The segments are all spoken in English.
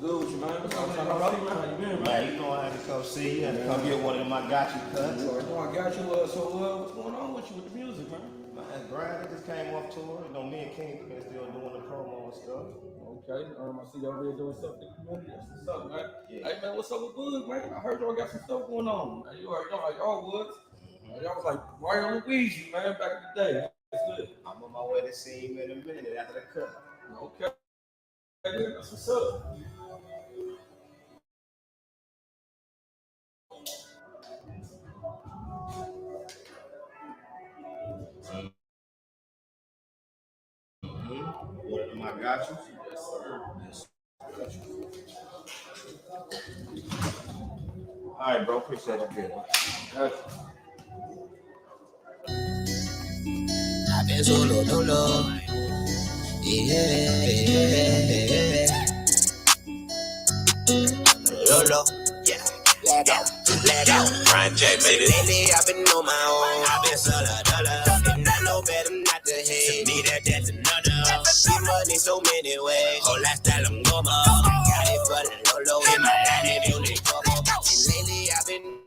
Good with you, man. What's up, man? How you been, Man, you know I had to come see you and come get one of my got you cuts. You already know I got you. What's going on with you with the music, man? Man, Brad just came off tour. You know, me and King been still doing the promo and stuff. Okay, I see y'all there doing stuff in the community. That's what's up, man. Yeah. Hey, man, what's up with Bud, man? I heard y'all got some stuff going on. Man, you already know how y'all was. Y'all was like Mario Luigi, man, back in the day. That's good. I'm on my way to see him in a minute after the cut. Okay, that's what's up. One of my got you. Yes, sir. Yes, got you. All right, bro. Appreciate it, good. Got you. I've been solo, dolo. Yeah. Lolo. Yeah. Let go. Ryan J made it. Lately, I've been on my own. I've been solo, dolo. And I know better not to hate. To me, that's another. Get money so many ways. Whole lifestyle, I'm going up. Got it for the Lolo. In my line, if you need trouble. Lately, I've been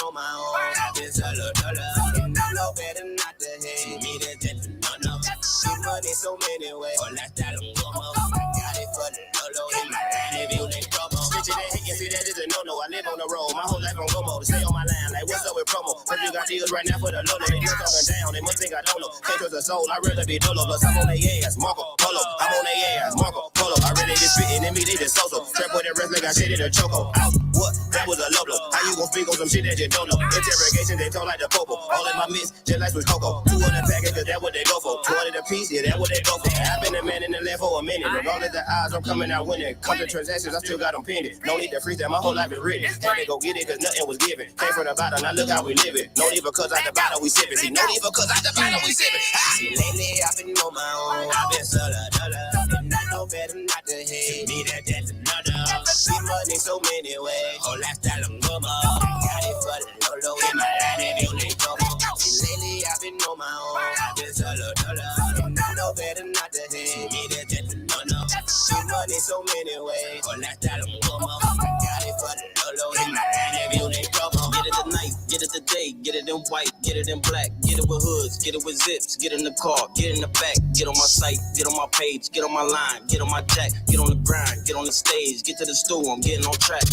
on my own. I've been solo, dolo. And I know better not to hate. To me, that's another. Get money so many ways. Whole lifestyle, I'm going up. Got it for the Lolo. In my line, if you need trouble. Bitch, they hate, see that is a no-no. I live on the road, my whole life on go mode. Stay on my line, like what's up with promo? But you got deals right now for the Lolo. They just talking down, they must think I don't know. Take us a soul, I really be dolo. Plus I'm on their ass, Marco Polo. I'm on their ass, Marco Polo. I really just spitting in me, they just so-so. Trap with the rest like I shit in a choco. Out, what? That was a low blow. How you gon' speak on some shit that you don't know? Interrogation, they talk like the popo. All in my mix, just like with Coco. 200 package, cause that's what they go for. 200 a piece, yeah, that's what they go for. I've been a man in the left for a minute. Regardless of the odds, I'm coming out winning. Come to transactions, I still got them pinned. No need to freestyle, my whole life is written. Had to go get it, cause nothing was given. Came from the bottom, now look how we live it. No need because at the bottom we sippin'. See, no need because at the bottom we sippin'. See, lately I've been on my own. I've been solo, and I know better not to hate. To me, that's another. See money so many ways. Whole lifestyle, I'm going up. Got it for the Lolo. In my line, if you need trouble. See, lately I've been on my own. I've been solo, and I know better not to hate. To me, that's another. See money so many ways. Whole lifestyle, I'm going up. Got it for the Lolo. In my line, if you need trouble. Get it tonight, get it today, get it in white, get it in black, get it with hoods, get it with zips, get in the car, get in the back, get on my site, get on my page, get on my line, get on my jack, get on the grind, get on the stage, get to the stool, I'm getting on track.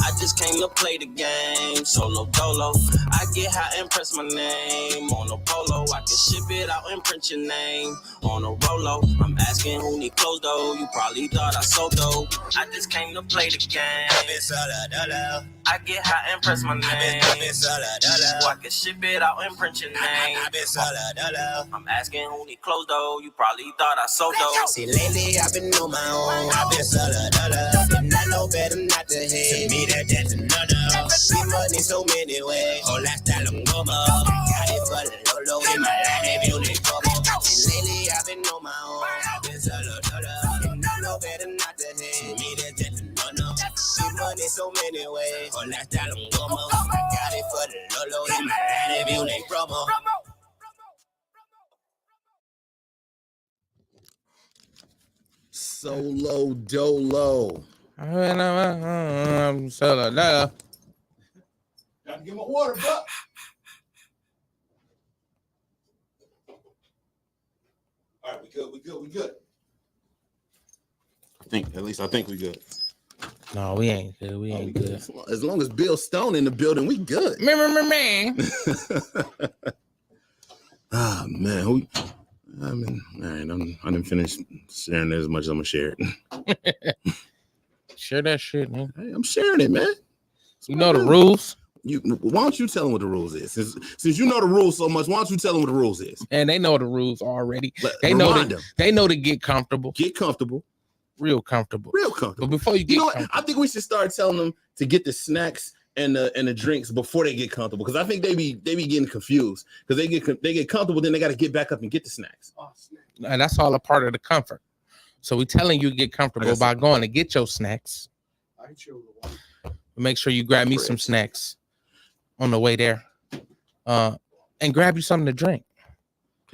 I just came to play the game, solo dolo. I get high and press my name on a polo. I can ship it out and print your name on a Rolo. I'm asking who need clothes though, you probably thought I sold dope. I just came to play the game. I've been solo, dolo. I get high and press my name. I've been solo, dolo. I can ship it out and print your name. I've been solo, dolo. I'm asking who need clothes though, you probably thought I sold dope. See, lately I've been on my own. I've been solo, dolo. And I know better not to hate. To me, that's another. See money so many ways. Whole lifestyle, I'm going up. Got it for the Lolo. In my line, if you need trouble. See, lately I've been on my own. I've been solo, dolo. And I know better not to hate. To me, that's another. See money so many ways. Whole lifestyle, I'm going up. Got it for the Lolo. In my line, if you need trouble. Solo dolo. I'm solo dolo. Got to get my water, bro. All right, we good. I think we good. No, we ain't good. We ain't good. As long as Bill Stone in the building, we good. Man. Ah, man. All right, I didn't finish sharing as much as I'm gonna share it. Share that shit, man. Hey, I'm sharing it, man. You know the rules. Why don't you tell them what the rules is? Since you know the rules so much, why don't you tell them what the rules is? And they know the rules already. They know to get comfortable. Get comfortable. Real comfortable. But before you get I think we should start telling them to get the snacks and the drinks before they get comfortable, because I think they be getting confused because they get comfortable, then they got to get back up and get the snacks. And that's all a part of the comfort. So we telling you to get comfortable by going to get your snacks. Make sure you grab me some snacks on the way there, and grab you something to drink.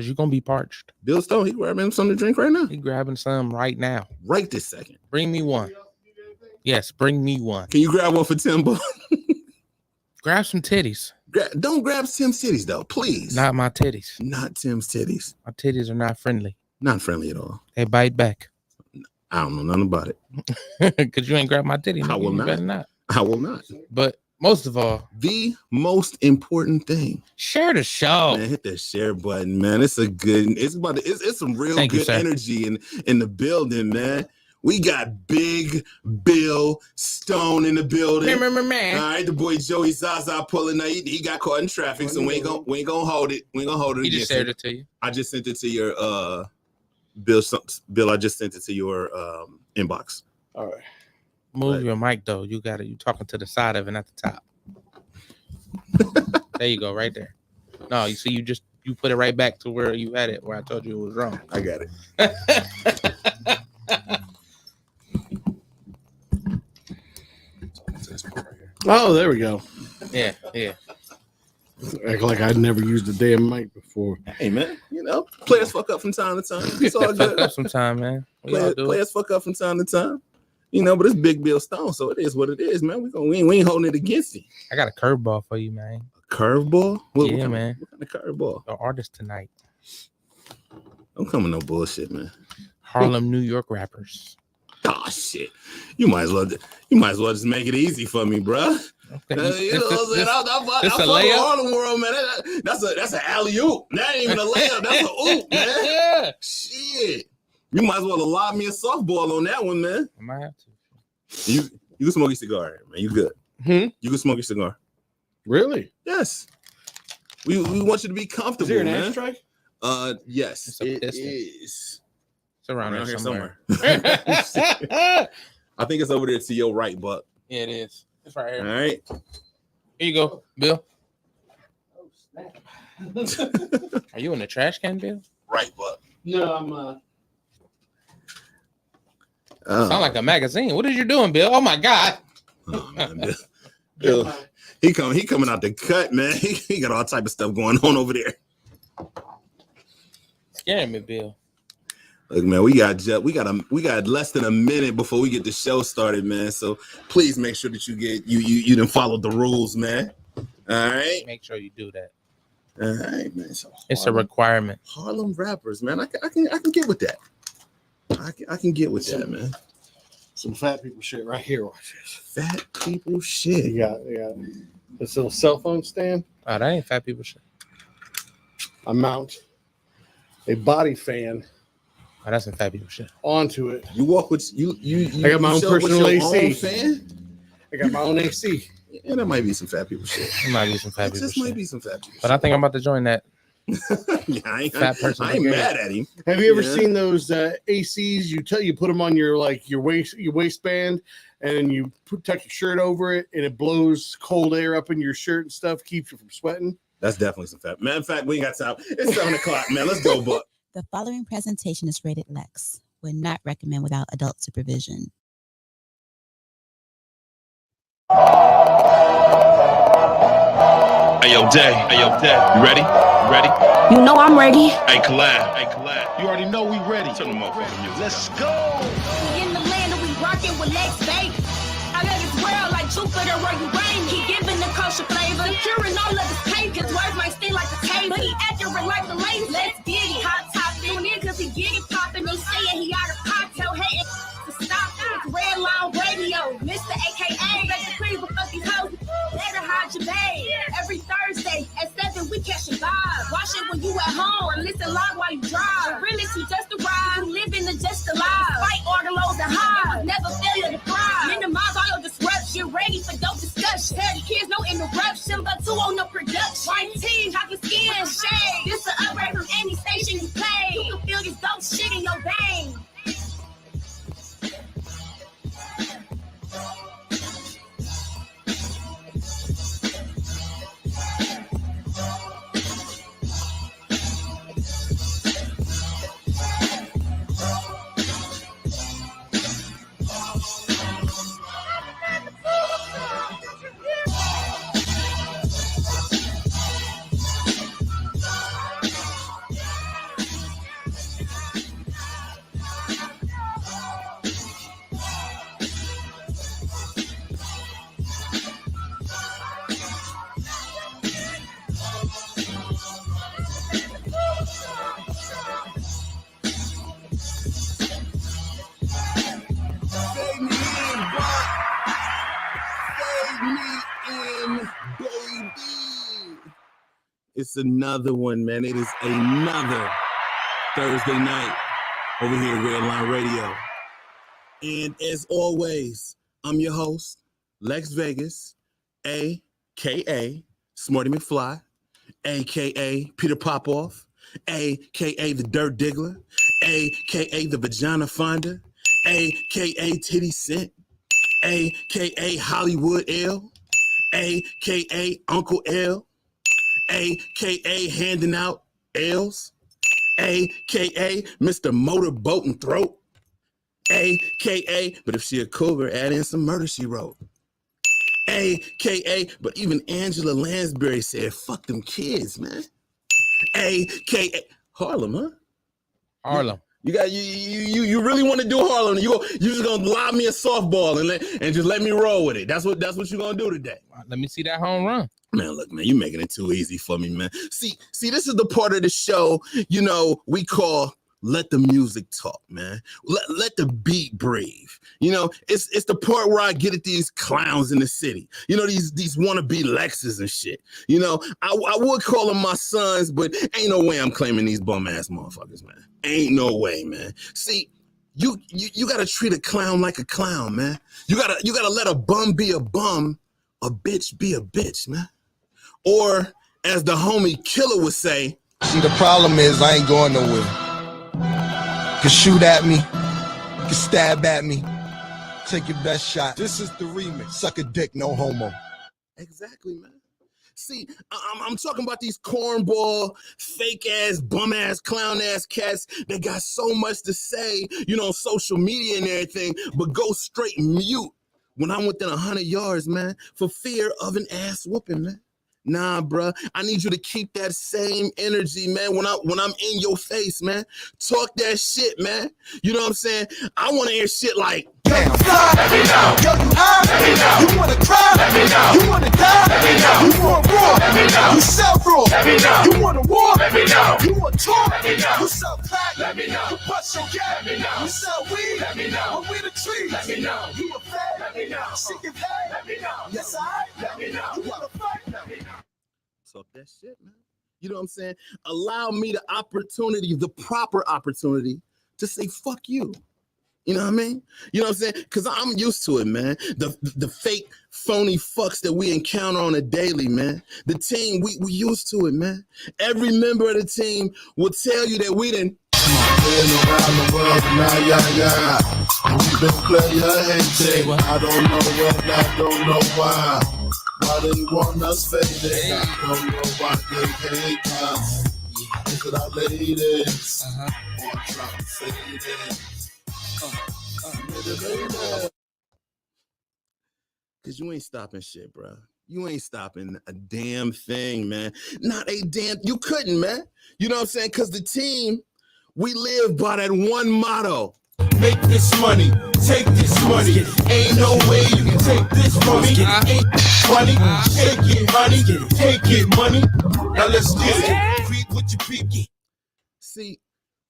Because you're going to be parched. Bill Stone, he grabbing him something to drink right now. He grabbing some right now. Right this second. Bring me one. Yes, bring me one. Can you grab one for Timbo? Grab some titties. Don't grab Tim's titties, though, please. Not my titties. Not Tim's titties. My titties are not friendly. Not friendly at all. They bite back. I don't know nothing about it. Because you ain't grab my titty. I will you not. better not. I will not. But most of all, the most important thing. Share the show. Man, hit that share button, man. It's a good. It's some real Thank you, good energy in the building, man. We got Big Bill Stone in the building. Man. All right, the boy Joey Zaza pulling. He got caught in traffic, so we ain't gonna hold it. We ain't gonna hold it. He just shared it to you. I just sent it to your Bill. I just sent it to your inbox. All right. Move your mic though. You got it. You talking to the side of it, not the top. There you go, right there. No, you see, you put it right back to where you had it, where I told you it was wrong. I got it. Oh, there we go. Yeah. Act like I'd never used a damn mic before. Hey man, players fuck up from time to time. It's all Fuck good. up sometime, man. We all do it. Players fuck up from time to time. But it's Big Bill Stone, so it is what it is, man. We ain't holding it against him. I got a curveball for you, man. A curveball? Yeah, man. What kind of curveball? The artist tonight. Don't come with no bullshit, man. Harlem, New York rappers. Oh shit! You might as well just make it easy for me, bro. Okay. This a layup? Harlem World, man. That's an alley oop. That ain't even a layup. That's a oop, man. Yeah. Shit. You might as well allow me a softball on that one, man. I might have to. You can smoke your cigar, man. You good? You can smoke your cigar. Really? Yes. We want you to be comfortable, Is there an man. ashtray? Yes, It's it is. It's around Around here here somewhere. I think it's over there to your right, Buck. Yeah, it is. It's right All here. right. Here you go, Bill. Are you in the trash can, Bill? Right, Buck. No, I'm Sound like a magazine. What are you doing, Bill? Oh my God. Oh, man, Bill, he coming out the cut, man. He got all type of stuff going on over there. Scaring me, Bill. Look, man, we got less than a minute before we get the show started, man. So please make sure that you done followed the rules, man. All right. Make sure you do that. All right, man. So It's a requirement. Harlem rappers, man. I can get with that. I can get with that, man. some fat people shit right here. Watch this. Fat people shit. You got this little cell phone stand. Oh, that ain't fat people shit. I mount a body fan Oh, that's some fat people shit. onto it. You walk with you. I got my own show with personal your AC. own fan? I got my own AC. Yeah, that might be some fat people shit. It might be some fat It people just might shit. be some fat people. But I think I'm about to join that. Yeah, I ain't Fat person I ain't brigade. mad at him. Have you ever Yeah. seen those ACs? You put them on your waistband, and you tuck your shirt over it, and it blows cold air up in your shirt and stuff, keeps you from sweating. That's definitely some fat. Matter of fact, we ain't got time. It's 7:00, man. Let's go, Buck. The following presentation is rated Lexx. Would not recommend without adult supervision. Hey yo, Day. You ready? You know I'm ready. Hey, collab. You already know we ready. Turn the motherfucking music. Let's go. We in the land and we rockin' with Lexx, baby. I love this world like Jupiter where you reign. He giving the kosher flavor, curing all of his pain. His words might sting like a tape, but he accurate like the lace. Let's get it. Hot topping in cause he get it poppin'. They saying he out of cocktail hating to stop it. It's Red Line Radio, Mr. AKA. Let the cream fuck these hoes. Better hide your babe. Every Thursday at 7 we catch a vibe. Watch it when you at home or listen live while you drive. Really, she just arrived. You living the just alive. Fight all the lows and highs. Never failure to thrive. Minimize all your disruption. Ready for dope discussion. Tell the kids no interruption, but two on no production. White team, chocolate skin, shade. This an upgrade from any station you play. You can feel this dope shit in your veins. We in, baby. It's another one, man. It is another Thursday night over here at Red Line Radio. And as always, I'm your host, Lexx Vegas, a.k.a. Smarty McFly, a.k.a. Peter Popoff, a.k.a. the Dirt Diggler, a.k.a. the Vagina Finder, a.k.a. Titty Scent, a.k.a. Hollywood L, a.k.a. Uncle L, a.k.a. handing out L's, a.k.a. Mr. Motorboat and Throat, a.k.a. but if she a cougar, add in some Murder, She Wrote, a.k.a. but even Angela Lansbury said, fuck them kids, man, a.k.a. Harlem, huh? Harlem. You really want to do Harlem? You just gonna lob me a softball and just let me roll with it. That's what you're gonna do today. Let me see that home run. Man, look, man, you making it too easy for me, man. See, this is the part of the show, we call Let the Music Talk, man. Let the beat breathe. It's the part where I get at these clowns in the city. These wannabe Lexxes and shit. I would call them my sons, but ain't no way I'm claiming these bum ass motherfuckers, man. Ain't no way, man. See, you gotta treat a clown like a clown, man. You gotta let a bum be a bum, a bitch be a bitch, man. Or as the homie Killer would say, see, the problem is I ain't going nowhere. You can shoot at me, you can stab at me, take your best shot. This is the remix. Suck a dick, no homo. Exactly, man. See, I'm talking about these cornball, fake-ass, bum-ass, clown-ass cats that got so much to say, on social media and everything, but go straight mute when I'm within 100 yards, man, for fear of an ass whooping, man. Nah, bruh, I need you to keep that same energy, man, when I'm in your face, man. Talk that shit, man. You know what I'm saying? I want to hear shit like, yo, you fly, let me know. Yo, you high, let me know. You wanna cry, let me know. You wanna die, let me know. You want raw, let me know. You sell raw, let me know. You want a war, let me know. You want tour, let me know. You sell crack, let me know. You bust your gat, let me know. You sell weed, let me know. We the trees, let me know. You a fed, let me know. Seeking pay, let me know. Yes, I, let me know. You wanna fight, let me know. Talk that shit, man. You know what I'm saying? Allow me the proper opportunity to say fuck you. You know what I mean? You know what I'm saying? Because I'm used to it, man. The fake, phony fucks that we encounter on a daily, man. The team, we used to it, man. Every member of the team will tell you that we done. Playing around the world, now, yeah. We've been player hating. I don't know when, I don't know why. Why they want us faded? I don't know why they hate us. Look at our ladies. Or drop faded. Cause you ain't stopping shit, bro. You ain't stopping a damn thing, man. Not a damn. You couldn't, man. You know what I'm saying? Cause the team, we live by that one motto. Make this money, take this money. Ain't no way you can take this from me. Ain't funny, take it, honey. Take it, money. Now let's get it. Creep with your peep. See,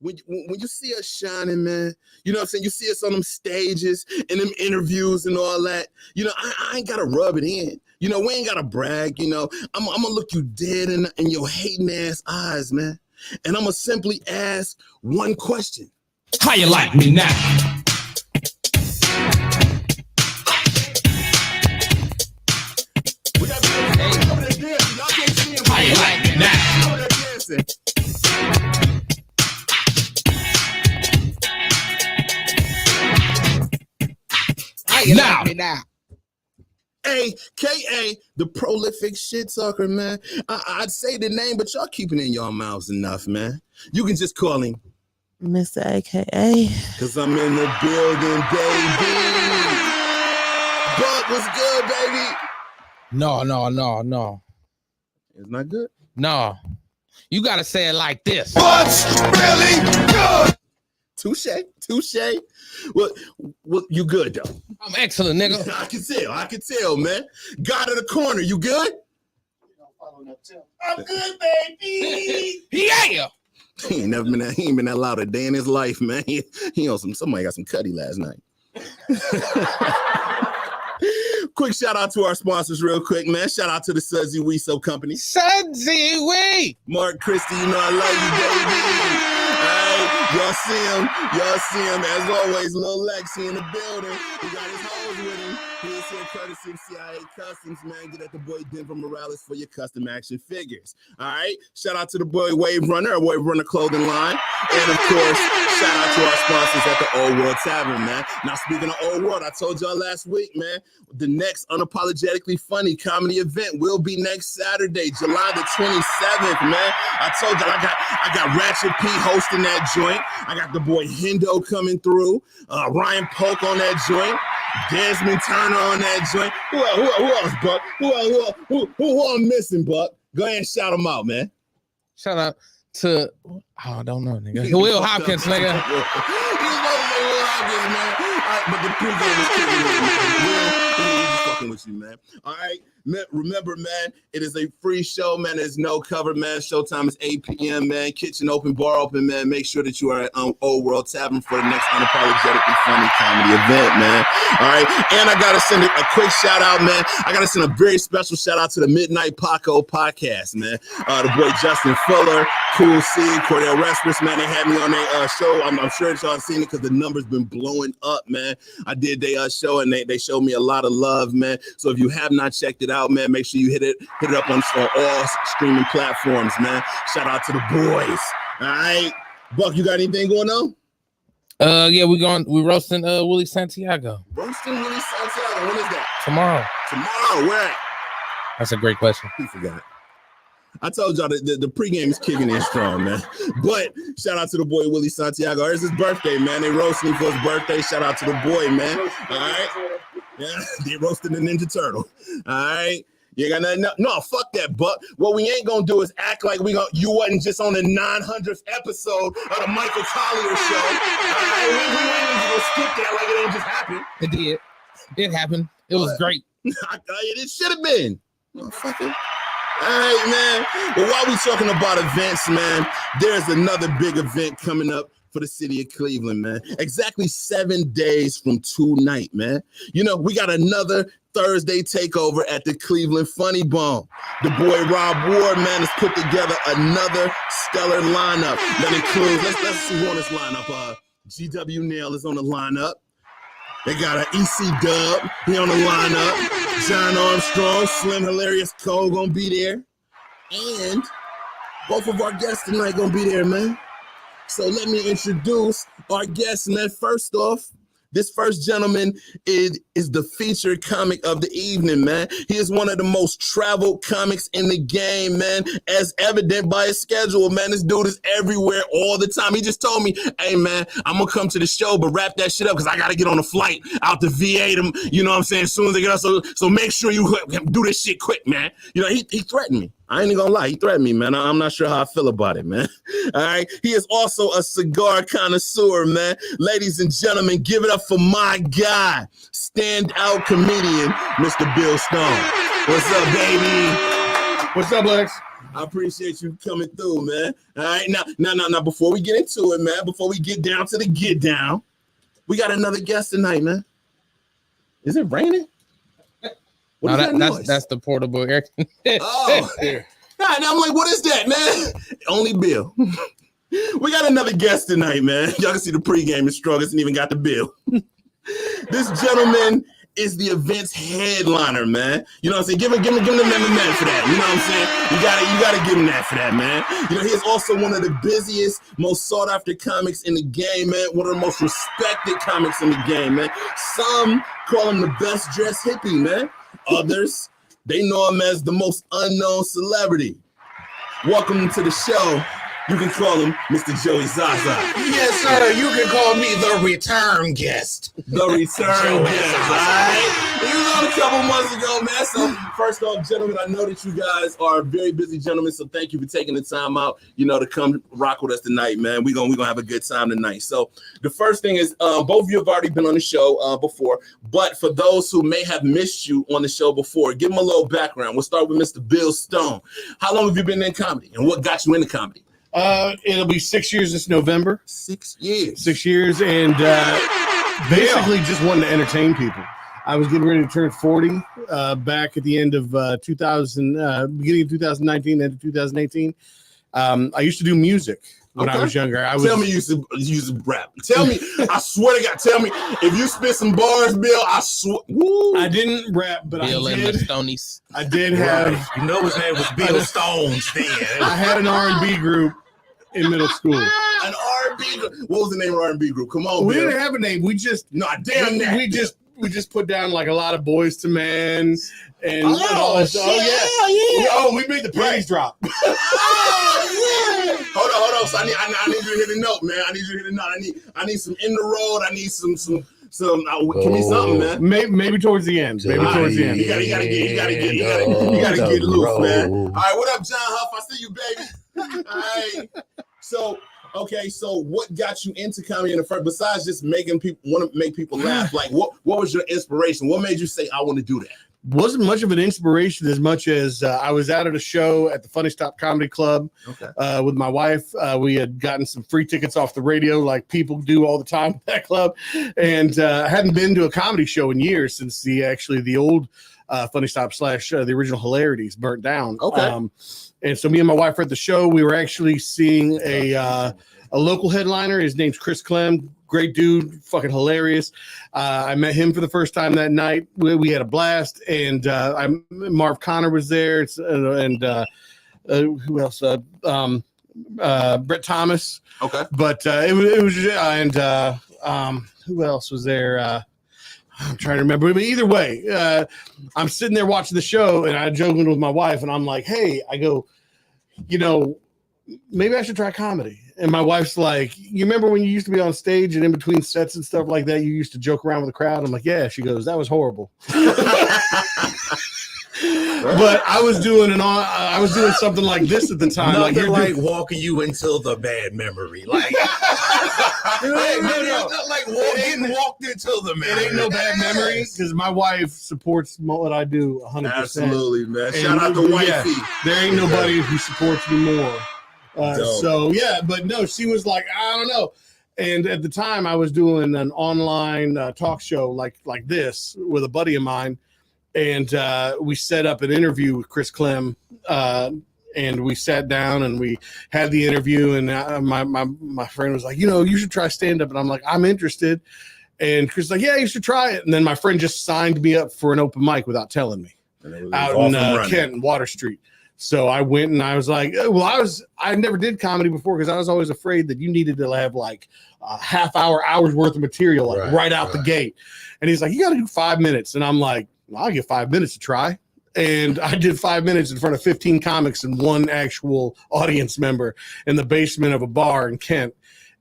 when you see us shining, man, you know what I'm saying? You see us on them stages and them interviews and all that. I ain't gotta rub it in. We ain't gotta brag. I'm gonna look you dead in your hating ass eyes, man. And I'm gonna simply ask one question. How you like me now? How you like me now? How you like me now? AKA the prolific shit talker, man. I'd say the name, but y'all keeping it in y'all mouths enough, man. You can just call him Mr. AKA. Cause I'm in the building, baby. Buck, what's good, baby? No. It's not good? No. You gotta say it like this. What's really good? Touche. Well, you good though. I'm excellent, nigga. I can tell, man. God in the corner, you good? I'm good, baby. Yeah. He ain't been that loud a day in his life, man. He on somebody got some cutty last night. Quick shout out to our sponsors real quick, man. Shout out to the Sudsy Wee Soap Company. Sudsy Wee! Mark Christie, you know I love you, baby. All right, y'all see him. As always, Lil Lexx in the building. He got his hoes with him. He is here courtesy of CIA Customs, man. Get at the boy Denver Morales for your custom action figures. All right. Shout out to the boy Wave Runner, or Wave Runner clothing line. And of course, shout out to our sponsors at the Old World Tavern, man. Now, speaking of Old World, I told y'all last week, man, the next Unapologetically Funny comedy event will be next Saturday, July the 27th, man. I told y'all I got Ratchet P hosting that joint. I got the boy Hendo coming through. Ryan Polk on that joint. Desmond Turner on that joint. Who else, Buck? Who I'm missing, Buck? Go ahead and shout them out, man. Shout out to, I don't know, nigga. Will Hopkins, nigga. He's supposed to say Will Hopkins, man. All right, but the pregame is kicking in, man. He's fucking with you, man. All right. Remember, man, it is a free show, man. There's no cover, man. Showtime is 8 p.m., man. Kitchen open, bar open, man. Make sure that you are at Old World Tavern for the next Unapologetically Funny comedy event, man. All right. And I got to send a quick shout out, man. I got to send a very special shout out to the Midnight Paco podcast, man. The boy Justin Fuller, Cool C, Cordell Respirus, man. They had me on their show. I'm sure that y'all seen it because the number's been blowing up, man. I did their show and they showed me a lot of love, man. So if you have not checked it out, man, make sure you hit it up on all streaming platforms, man. Shout out to the boys. All right, Buck, you got anything going on? Yeah, we roasting Willie Santiago. Roasting Willie Santiago. When is that? Tomorrow. Where at? That's a great question. He forgot. I told y'all that the pregame is kicking in strong, man. But shout out to the boy Willie Santiago. It's his birthday, man. They roasted him for his birthday. Shout out to the boy, man. All right. Yeah, they roasted the Ninja Turtle. All right. You got nothing? No, fuck that, Buck. What we ain't gonna do is act like you wasn't just on the 900th episode of the Michael Collier show. All right, we ain't gonna skip that like it ain't just happened. It did. It happened. It was great. It should have been. Motherfucker. All right, man. But while we talking about events, man, there's another big event coming up for the city of Cleveland, man. Exactly 7 days from tonight, man. You know, we got another Thursday takeover at the Cleveland Funny Bone. The boy Rob Ward, man, has put together another stellar lineup that includes, let's see who on this lineup. GW Nail is on the lineup. They got an EC Dub, he on the lineup. John Armstrong, Slim Hilarious Cole gonna be there. And both of our guests tonight gonna be there, man. So let me introduce our guests, man. First off, this first gentleman is the featured comic of the evening, man. He is one of the most traveled comics in the game, man, as evident by his schedule, man. This dude is everywhere all the time. He just told me, hey, man, I'm going to come to the show, but wrap that shit up because I got to get on a flight out to VA them, you know what I'm saying, as soon as they get out. So make sure you do this shit quick, man. You know, he threatened me. I ain't even gonna lie, he threatened me, man. I'm not sure how I feel about it, man. All right. He is also a cigar connoisseur, man. Ladies and gentlemen, give it up for my guy, standout comedian, Mr. Bill Stone. What's up, baby? What's up, Lex? I appreciate you coming through, man. All right. Now, before we get into it, man, before we get down to the get down, we got another guest tonight, man. Is it raining? No, that's the portable air. Oh, now I'm like, what is that, man? Only Bill. We got another guest tonight, man. Y'all can see the pregame is strong. It's even got the bill. This gentleman is the event's headliner, man. You know what I'm saying? Give him the man for that. You know what I'm saying? You gotta give him that for that, man. You know, he is also one of the busiest, most sought after comics in the game, man. One of the most respected comics in the game, man. Some call him the best dressed hippie, man. Others, they know him as the most unknown celebrity. Welcome to the show. You can call him Mr. Joey Zaza. Yes, sir. You can call me the return guest. The return guest, all right? He was on a couple months ago, man. So first off, gentlemen, I know that you guys are very busy gentlemen, so thank you for taking the time out, you know, to come rock with us tonight, man. We're gonna have a good time tonight. So the first thing is, both of you have already been on the show before, but for those who may have missed you on the show before, give them a little background. We'll start with Mr. Bill Stone. How long have you been in comedy, and what got you into comedy? It'll be 6 years this November. 6 years. 6 years, and basically just wanting to entertain people. I was getting ready to turn 40 back at the end of beginning of 2019, end of 2018. I used to do music when I was younger. Tell me you used to rap. Tell me, I swear to God, tell me if you spit some bars, Bill. I swear. I didn't rap, but Bill I and did. the Stonies. I did have. You know his name was Bill Stones then. I had an R&B group in middle school. An R&B group. What was the name of R&B group? Come on, We Bill. didn't have a name. We just we just put down like a lot of Boys to Men and all that stuff. We made the panties drop. Hold on. So I need you to hit a note, man. I need you to hit a note. I need some in the road. I need some. Give me something, man. Maybe towards the end. You gotta get loose, man. All right, what up, John Huff? I see you, baby. All right. So what got you into comedy in the first? Besides just making people want to make people laugh, like what was your inspiration? What made you say I want to do that? Wasn't much of an inspiration as much as I was out at a show at the Funny Stop Comedy Club with my wife. We had gotten some free tickets off the radio like people do all the time at that club, and hadn't been to a comedy show in years since the old Funny Stop / the original Hilarities burnt down. And so me and my wife were at the show. We were actually seeing a local headliner. His name's Chris Clem. Great dude, fucking hilarious. I met him for the first time that night. We had a blast, and Marv Connor was there, and who else? Brett Thomas. Okay. But it was and who else was there? I'm trying to remember. But either way, I'm sitting there watching the show, and I'm joking with my wife, and I'm like, "Hey," I go, maybe I should try comedy. And my wife's like, you remember when you used to be on stage and in between sets and stuff like that, you used to joke around with the crowd? I'm like, yeah. She goes, that was horrible. But I was doing something like this at the time. Nothing like walking you into the bad memory. Like, getting walked into the memory. It ain't no bad memory because my wife supports what I do 100%. Absolutely, man. Shout out to wifey. There ain't nobody who supports me more. But no, she was like, I don't know. And at the time I was doing an online talk show like this with a buddy of mine. And we set up an interview with Chris Clem, and we sat down and we had the interview. And my friend was like, you should try stand up. And I'm like, I'm interested. And Chris was like, yeah, you should try it. And then my friend just signed me up for an open mic without telling me out in Kent and Water Street. So I went and I was like, I never did comedy before because I was always afraid that you needed to have like a hour's worth of material right out the gate. And he's like, you got to do 5 minutes. And I'm like, I'll give 5 minutes to try. And I did 5 minutes in front of 15 comics and one actual audience member in the basement of a bar in Kent.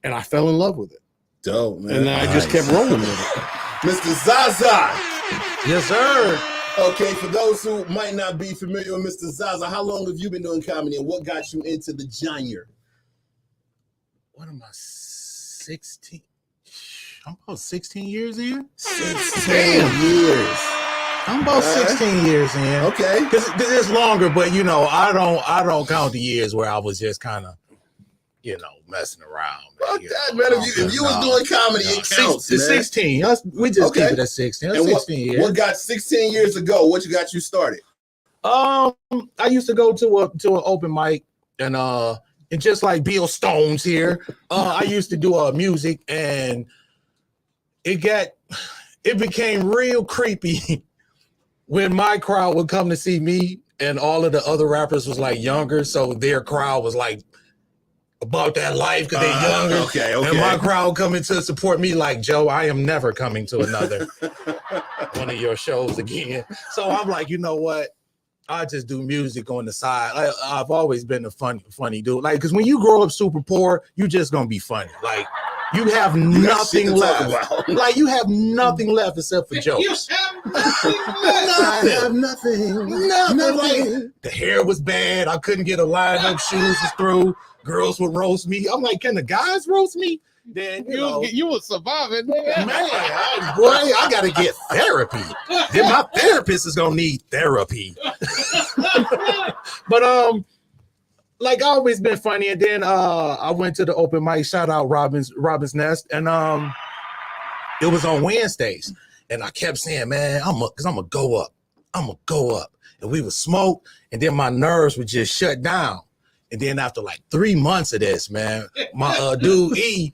And I fell in love with it. Dope, man. And I just kept rolling with it. Mr. Zsa Zsa. Yes, sir. Okay, for those who might not be familiar with Mr. Zsa Zsa, how long have you been doing comedy and what got you into the genre? What am I, 16? I'm about 16 years in. 16 years. I'm about 16 years in. Okay. Because it's longer, but I don't count the years where I was just kind of, messing around. Fuck that, man. If you was doing comedy, it counts, man. 16. We just keep it at 16. That's 16 years. What got 16 years ago? What got you started? I used to go to an open mic and just like Bill Stones here, I used to do music, and it became real creepy when my crowd would come to see me and all of the other rappers was like younger, so their crowd was like about that life because they're younger. Okay. And my crowd coming to support me like, Joe, I am never coming to another one of your shows again. So I'm like, you know what? I just do music on the side. I've always been a funny dude. Like, because when you grow up super poor, you just gonna be funny. Like, you have nothing left. Like, you have nothing left except for jokes. I have nothing. Like, the hair was bad. I couldn't get a line up. Shoes was through. Girls would roast me. I'm like, can the guys roast me? Then you were surviving, man. I gotta get therapy. Then my therapist is gonna need therapy. But like I always been funny, and then I went to the open mic. Shout out Robin's Nest, and it was on Wednesdays. And I kept saying, man, I'm gonna go up. I'm gonna go up. And we would smoke, and then my nerves would just shut down. And then after like 3 months of this, man, my dude E,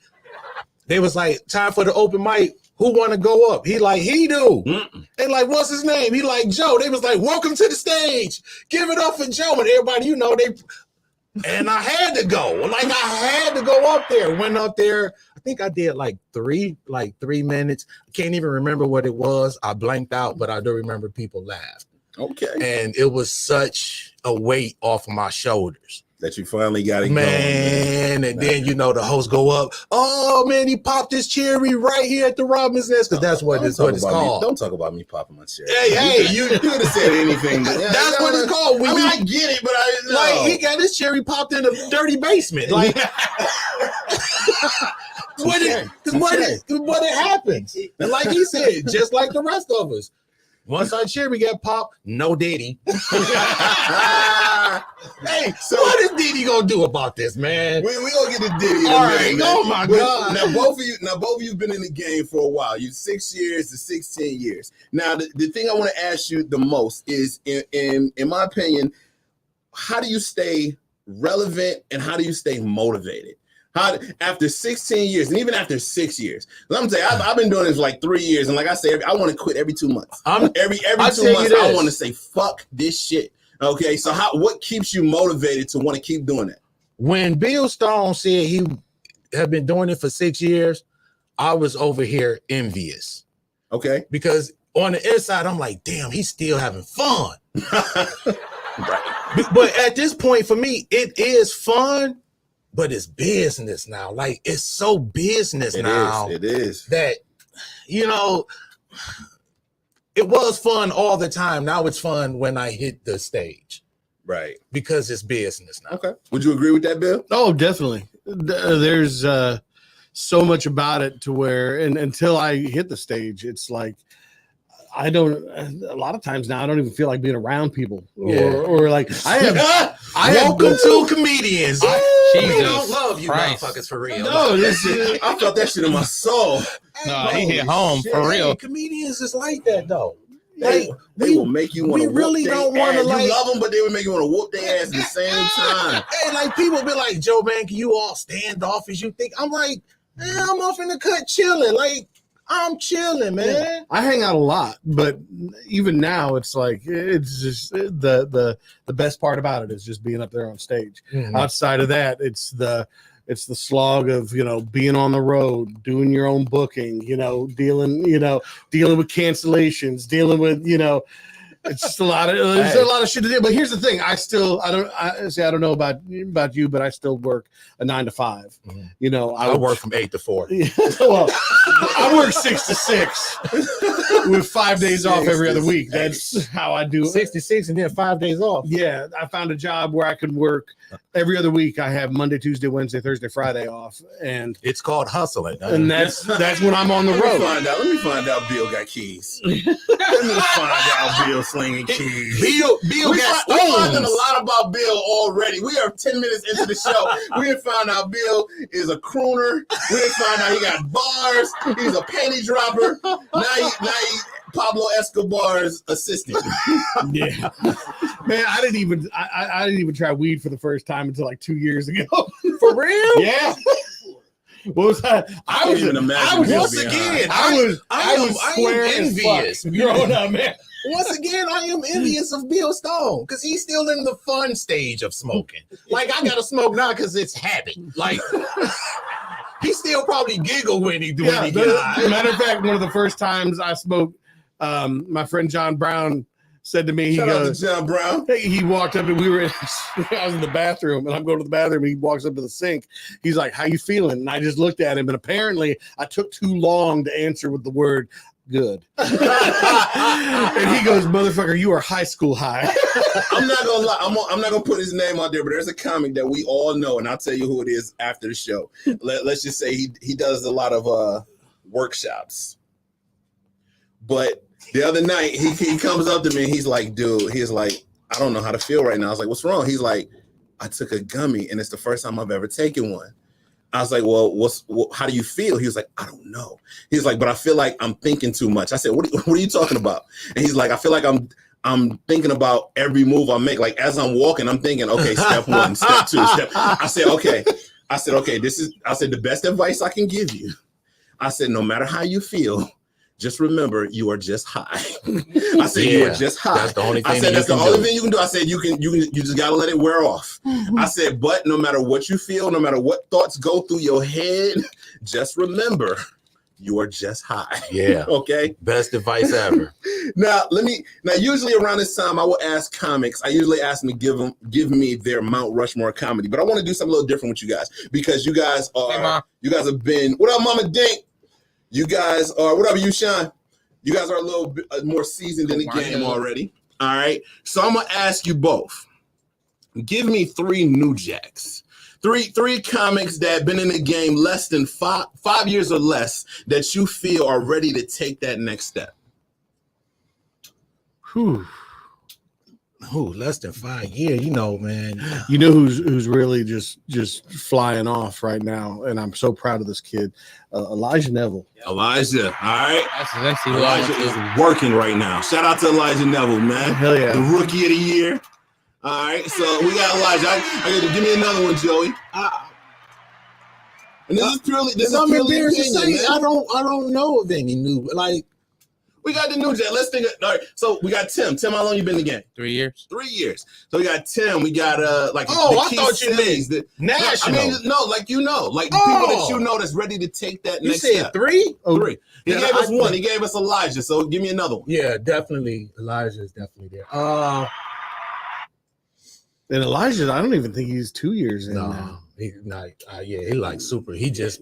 they was like, time for the open mic. Who want to go up? He like, he do. They like, what's his name? He like, Joe. They was like, welcome to the stage. Give it up for Joe. And everybody, and I had to go. Like, I had to go up there. Went up there. I think I did like 3 minutes. I can't even remember what it was. I blanked out, but I do remember people laughed. Okay. And it was such a weight off of my shoulders. That you finally got it going. And then, the hosts go up. Oh, man, he popped his cherry right here at the Robin's Nest, because that's what it's called. Don't talk about me popping my cherry. Hey, you could have said anything. That's what it's called. I get it, but I didn't know. Like, he got his cherry popped in a dirty basement. Like, what it happens. And like he said, just like the rest of us. Once our cherry got popped, no Diddy. Hey, so what is Diddy gonna do about this, man? We gonna get to Diddy. All right. Oh my God. Now both of you've been in the game for a while. You 6 years to 16 years. Now the thing I want to ask you the most is, in my opinion, how do you stay relevant and how do you stay motivated? After 16 years, and even after 6 years, let me tell you, I've been doing this for like 3 years, and like I say, I want to quit every 2 months. Every 2 months, I want to say fuck this shit. Okay, so what keeps you motivated to want to keep doing that? When Bill Stone said he had been doing it for 6 years, I was over here envious. Okay, because on the inside, I'm like, damn, he's still having fun. Right. But at this point, for me, it is fun. But it's business now. Like, it's so business now. It is. That, it was fun all the time. Now it's fun when I hit the stage. Right. Because it's business now. Okay. Would you agree with that, Bill? Oh, definitely. There's so much about it to where, and until I hit the stage, it's like, a lot of times now, I don't even feel like being around people. Or like, welcome to comedians. We don't love you motherfuckers for real. No, I felt that shit in my soul. No, he hit home for real. Comedians is like that though. They will make you want to. We really don't want to You love them, but they would make you want to whoop their ass at the same time. Hey, like people be like, Joe, man, can you all standoffish? You think I'm like, I'm off in the cut chilling. Like, I'm chilling, man. Yeah. I hang out a lot, but even now, it's like it's just the best part about it is just being up there on stage. Mm-hmm. Outside of that, it's the slog of being on the road, doing your own booking, dealing with cancellations, dealing with it's just a lot of shit to do. But here's the thing: I don't know about you, but I still work a 9 to 5. Mm-hmm. I work from 8 to 4. Well, I work 6 to 6 with 5 days off every other week. That's how I do it. 6 to 6 and then 5 days off. Yeah, I found a job where I could work every other week. I have Monday, Tuesday, Wednesday, Thursday, Friday off, and it's called hustling. And that's when I'm on the road. Let me find out Bill got keys. Let me find out Bill slinging keys. Bill got stones. We're finding a lot about Bill already. We are 10 minutes into the show. We didn't find out Bill is a crooner. We didn't find out he got bars. He's a panty dropper. Now he Pablo Escobar's assistant. Yeah, man, I didn't even try weed for the first time until like 2 years ago. For real? Yeah. What was that? I was envious growing up, man. Once again, I am envious of Bill Stone because he's still in the fun stage of smoking. Like, I gotta smoke now because it's habit. Like, he still probably giggle when he get high. Matter of fact, one of the first times I smoked, my friend John Brown said to me, Shout out to John Brown. He walked up and I was in the bathroom and I'm going to the bathroom. And he walks up to the sink. He's like, "How you feeling?" And I just looked at him, and apparently I took too long to answer with the word good. And he goes, "Motherfucker, you are high school high." I'm not gonna lie. I'm not gonna put his name out there, but there's a comic that we all know, and I'll tell you who it is after the show. Let's just say he does a lot of workshops. But the other night he comes up to me and he's like, "Dude," he's like, "I don't know how to feel right now." I was like, "What's wrong?" He's like, "I took a gummy and it's the first time I've ever taken one." I was like, well, how do you feel? He was like, I don't know. He's like, but I feel like I'm thinking too much. I said, what are you talking about? And he's like, I feel like I'm thinking about every move I make. Like as I'm walking, I'm thinking, okay, step 1, step 2, step. I said, okay, I said, the best advice I can give you. I said, no matter how you feel, just remember you are just high. I said, you are just high. That's the only thing. I said, that's the only thing you can do. I said, you just gotta let it wear off. I said, but no matter what you feel, no matter what thoughts go through your head, just remember you are just high. Yeah. Okay. Best advice ever. Now usually around this time I will ask comics. I usually ask them to give me their Mount Rushmore comedy, but I want to do something a little different with you guys because you guys have been, what up, Mama Dink? You guys are, what up, you Sean? You guys are a little bit more seasoned in the game already. All right. So I'm gonna ask you both. Give me 3 new jacks. Three comics that have been in the game less than 5 years or less that you feel are ready to take that next step. Less than 5 years, man. You know who's really just flying off right now, and I'm so proud of this kid, Elijah Neville. Elijah, all right. Elijah is working right now. Shout out to Elijah Neville, man. Hell yeah, the rookie of the year. All right, so we got Elijah. I got to give me another one, Joey. And this is purely opinion, man. I don't know of any new We got the new jet. Let's think. All right. So we got Tim. Tim, how long you been in the game? 3 years. 3 years. So we got Tim. We got I thought you meant national. I mean, no, like people that you know that's ready to take that next step. You said 3? 3. He gave us one. He gave us Elijah. So give me another one. Yeah, definitely. Elijah is definitely there. And Elijah, I don't even think he's 2 years in. No, he's not. He like super. He just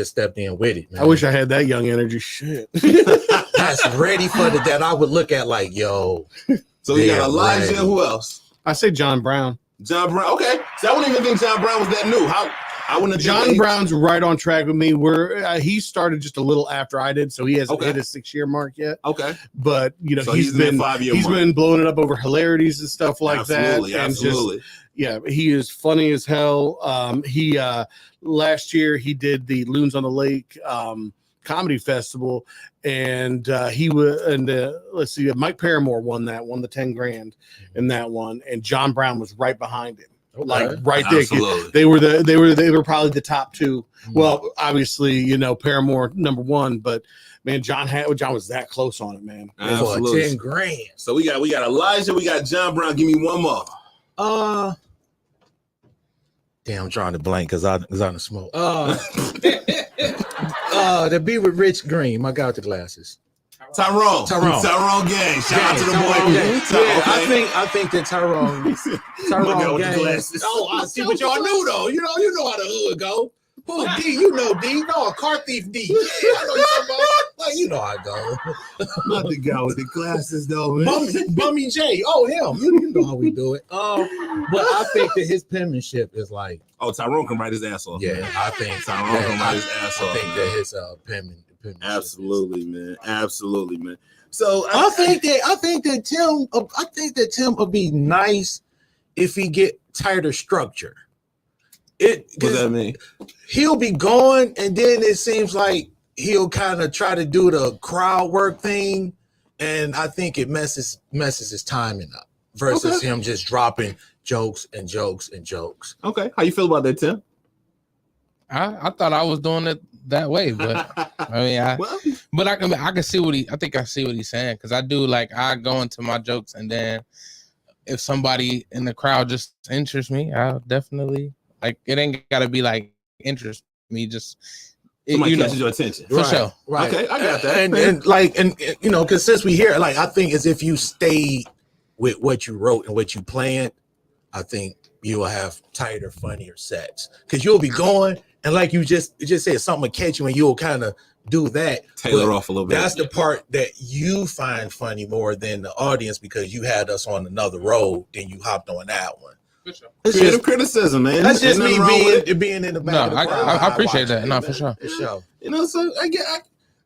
stepped in with it, man. I wish I had that young energy. Shit. That's ready for that I would look at like, yo. So we got Elijah. Ready. Who else? I say John Brown. John Brown. Okay. So I wouldn't even think John Brown was that new. I wouldn't. John Brown's right on track with me. He started just a little after I did, so he hasn't hit his 6-year mark yet. Okay. But so he's been blowing it up over hilarities and stuff like that. Absolutely. He is funny as hell. He last year he did the Loons on the Lake comedy festival, and he was let's see, Mike Paramore won the $10,000 in that one, and John Brown was right behind him. Like right there, they were probably the top 2. Well, obviously, Paramore number 1, but man, John was that close on it, man. Absolutely. $10,000. So we got Elijah, we got John Brown. Give me one more. Damn, I'm trying to blank because I was on the smoke. To be with Rich Green, my guy with the glasses. Tyrone gang. Shout out to the boy. I think that Tyrone gang. Oh, I see what y'all knew though. You know how the hood go. Who D? You know D? No, a car thief D. Yeah, I know you talking about. Like you know how I go. Not the guy with the glasses though, man. Bummy J. Oh him. You know how we do it. But I think that his penmanship is like. Oh, Tyrone can write his ass off. Yeah, I think Tyrone can write his ass off. I think that his penmanship. Absolutely, man. Absolutely, man. So I think that Tim would be nice if he get tired of structure. What does that mean? He'll be going, and then it seems like he'll kind of try to do the crowd work thing, and I think it messes his timing up versus him just dropping jokes and jokes and jokes. Okay, how you feel about that, Tim? I thought I was doing it that way, but I mean, I can see I see what he's saying, because I do, like, I go into my jokes, and then if somebody in the crowd just interests me, I'll definitely, like, it ain't gotta be like interest me, just somebody catches your attention for sure. Right. Okay, I got that. And because since we hear, like, I think as if you stay with what you wrote and what you planned, I think you will have tighter, funnier sets, because you'll be going. And like you just said, something will catch you and you'll kind of do that. Tailor off a little bit. That's the part that you find funny more than the audience, because you had us on another road, then you hopped on that one. Sure. Creative criticism, man. That's just me being in the back of the crowd. I appreciate that. No, for sure. So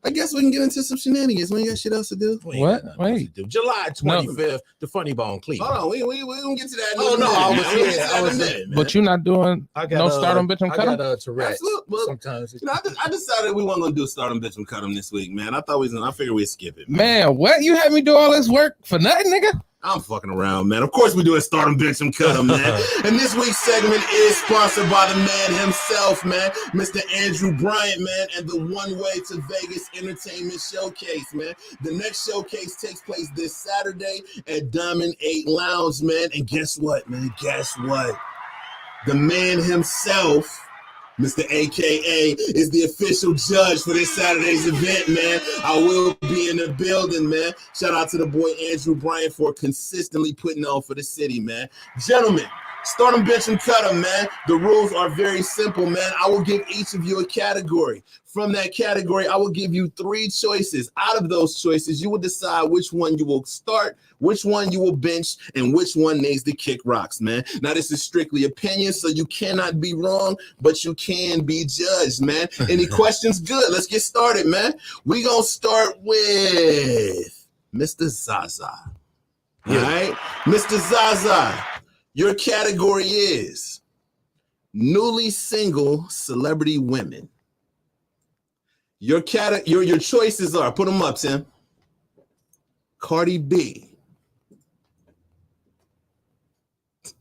I I guess we can get into some shenanigans. We ain't got shit else to do. What? Wait. July 25th, the Funny Bone Cleveland. Hold on, we gonna get to that. Oh, no, I was But you're not doing no stardom bitch and cut I him? got Tourette. Well, Sometimes. You know, I decided we weren't gonna do stardom bitch and cut him this week, man. I figured we'd skip it. Man, what? You had me do all this work for nothing, nigga? I'm fucking around, man. Of course, we're doing stardom bitch and cut him, man. And this week's segment is sponsored by the man himself, man, Mr. Andrew Bryant, man, and the One Way to Vegas Entertainment Showcase, man. The next showcase takes place this Saturday at Diamond 8 Lounge, man. And guess what, man? Guess what? The man himself, Mr. AKA, is the official judge for this Saturday's event, man. I will be in the building, man. Shout out to the boy Andrew Bryant for consistently putting on for the city, man. Gentlemen, start them, bitch, and cut them, man. The rules are very simple, man. I will give each of you a category. From that category, I will give you 3 choices. Out of those choices, you will decide which one you will start, which one you will bench, and which one needs to kick rocks, man. Now, this is strictly opinion, so you cannot be wrong, but you can be judged, man. Any questions? Good. Let's get started, man. We're going to start with Mr. Zsa Zsa. All right? Mr. Zsa Zsa, your category is newly single celebrity women. Your choices are, put them up, Tim. Cardi B,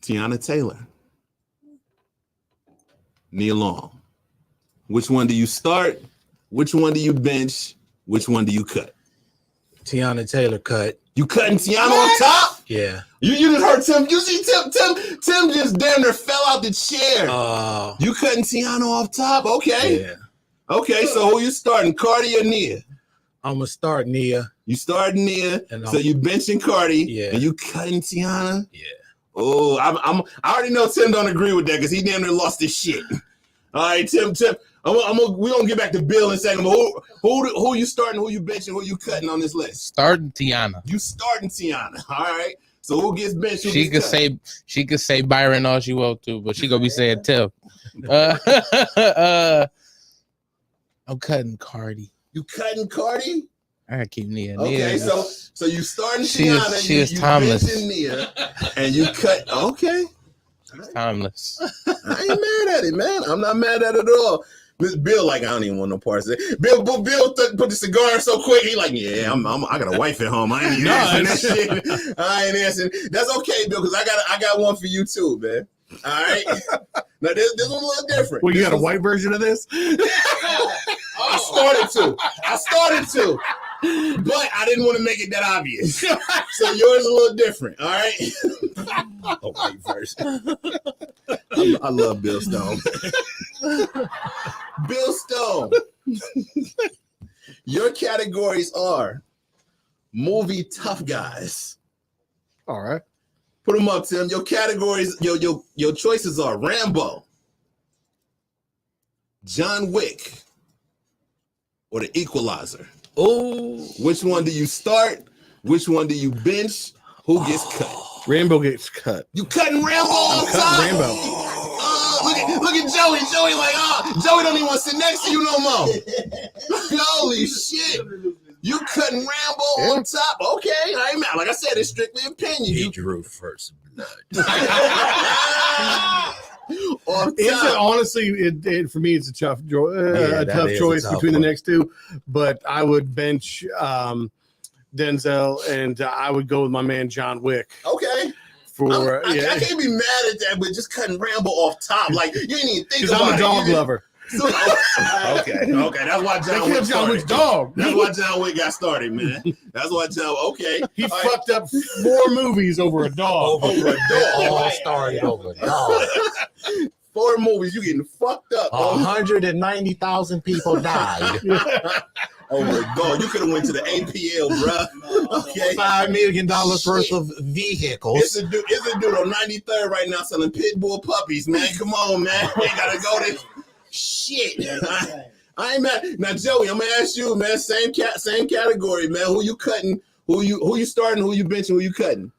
Tiana Taylor, Nia Long. Which one do you start? Which one do you bench? Which one do you cut? Tiana Taylor cut. You cutting Tiana on top? Yeah. You just heard Tim. You see Tim just damn near fell out the chair. You cutting Tiana off top? Okay. Yeah. Okay, so who you starting, Cardi or Nia? I'm gonna start Nia. You starting Nia, so you benching Cardi, yeah, and you cutting Tiana. Yeah. Oh, I already know Tim don't agree with that because he damn near lost his shit. All right, Tim. We're gonna get back to Bill in a second. But who you starting? Who you benching? Who you cutting on this list? Starting Tiana. You starting Tiana. All right. So who gets benched? She could say Byron all she want to, but she gonna be saying Tim. I'm cutting Cardi. You cutting Cardi? I gotta keep Nia. Okay, Nia, so you starting Tiana. She is timeless. You Nia, and you cut. Okay. Timeless. I ain't mad at it, man. I'm not mad at it at all. Miss Bill, like, I don't even want no parts of it. Bill put the cigar in so quick. He like, yeah, I got a wife at home. I ain't even answering that shit. I ain't answering. That's okay, Bill, because I got one for you too, man. All right. Now this one's a little different. Well, you got a white version of this? I started to, but I didn't want to make it that obvious. So yours is a little different. All right. A white version. I love Bill Stone. Bill Stone. Your categories are movie tough guys. All right. Put them up, Tim. Your categories, your choices are Rambo, John Wick, or The Equalizer. Oh, which one do you start? Which one do you bench? Who gets cut? Rambo gets cut. You cutting Rambo on top? Cutting Rambo. Look at Joey. Joey like, Joey don't even want to sit next to you no more. Holy shit. You cutting Rambo on top? Okay, I ain't mad. Like I said, it's strictly opinion. He drew first blood. Honestly, for me, it's a tough choice between the next two. But I would bench Denzel, and I would go with my man John Wick. Okay. I can't be mad at that, but just cutting Rambo off top, like you ain't even think about it. I'm a dog lover. So, okay, that's why John Wick's dog. That's why John Wick got started, man. That's why okay. He fucked up 4 movies over a dog. All started over a dog. 4 movies, you getting fucked up. 190,000 people died. Oh my God, you could have went to the APL, bro. Okay. $5 million worth of vehicles. It's a dude on 93rd right now selling pit bull puppies, man. Come on, man. They gotta go there. Shit. I ain't mad. Now, Joey, I'm gonna ask you, man. Same category, man. Who you cutting? Who you starting? Who you benching? Who you cutting?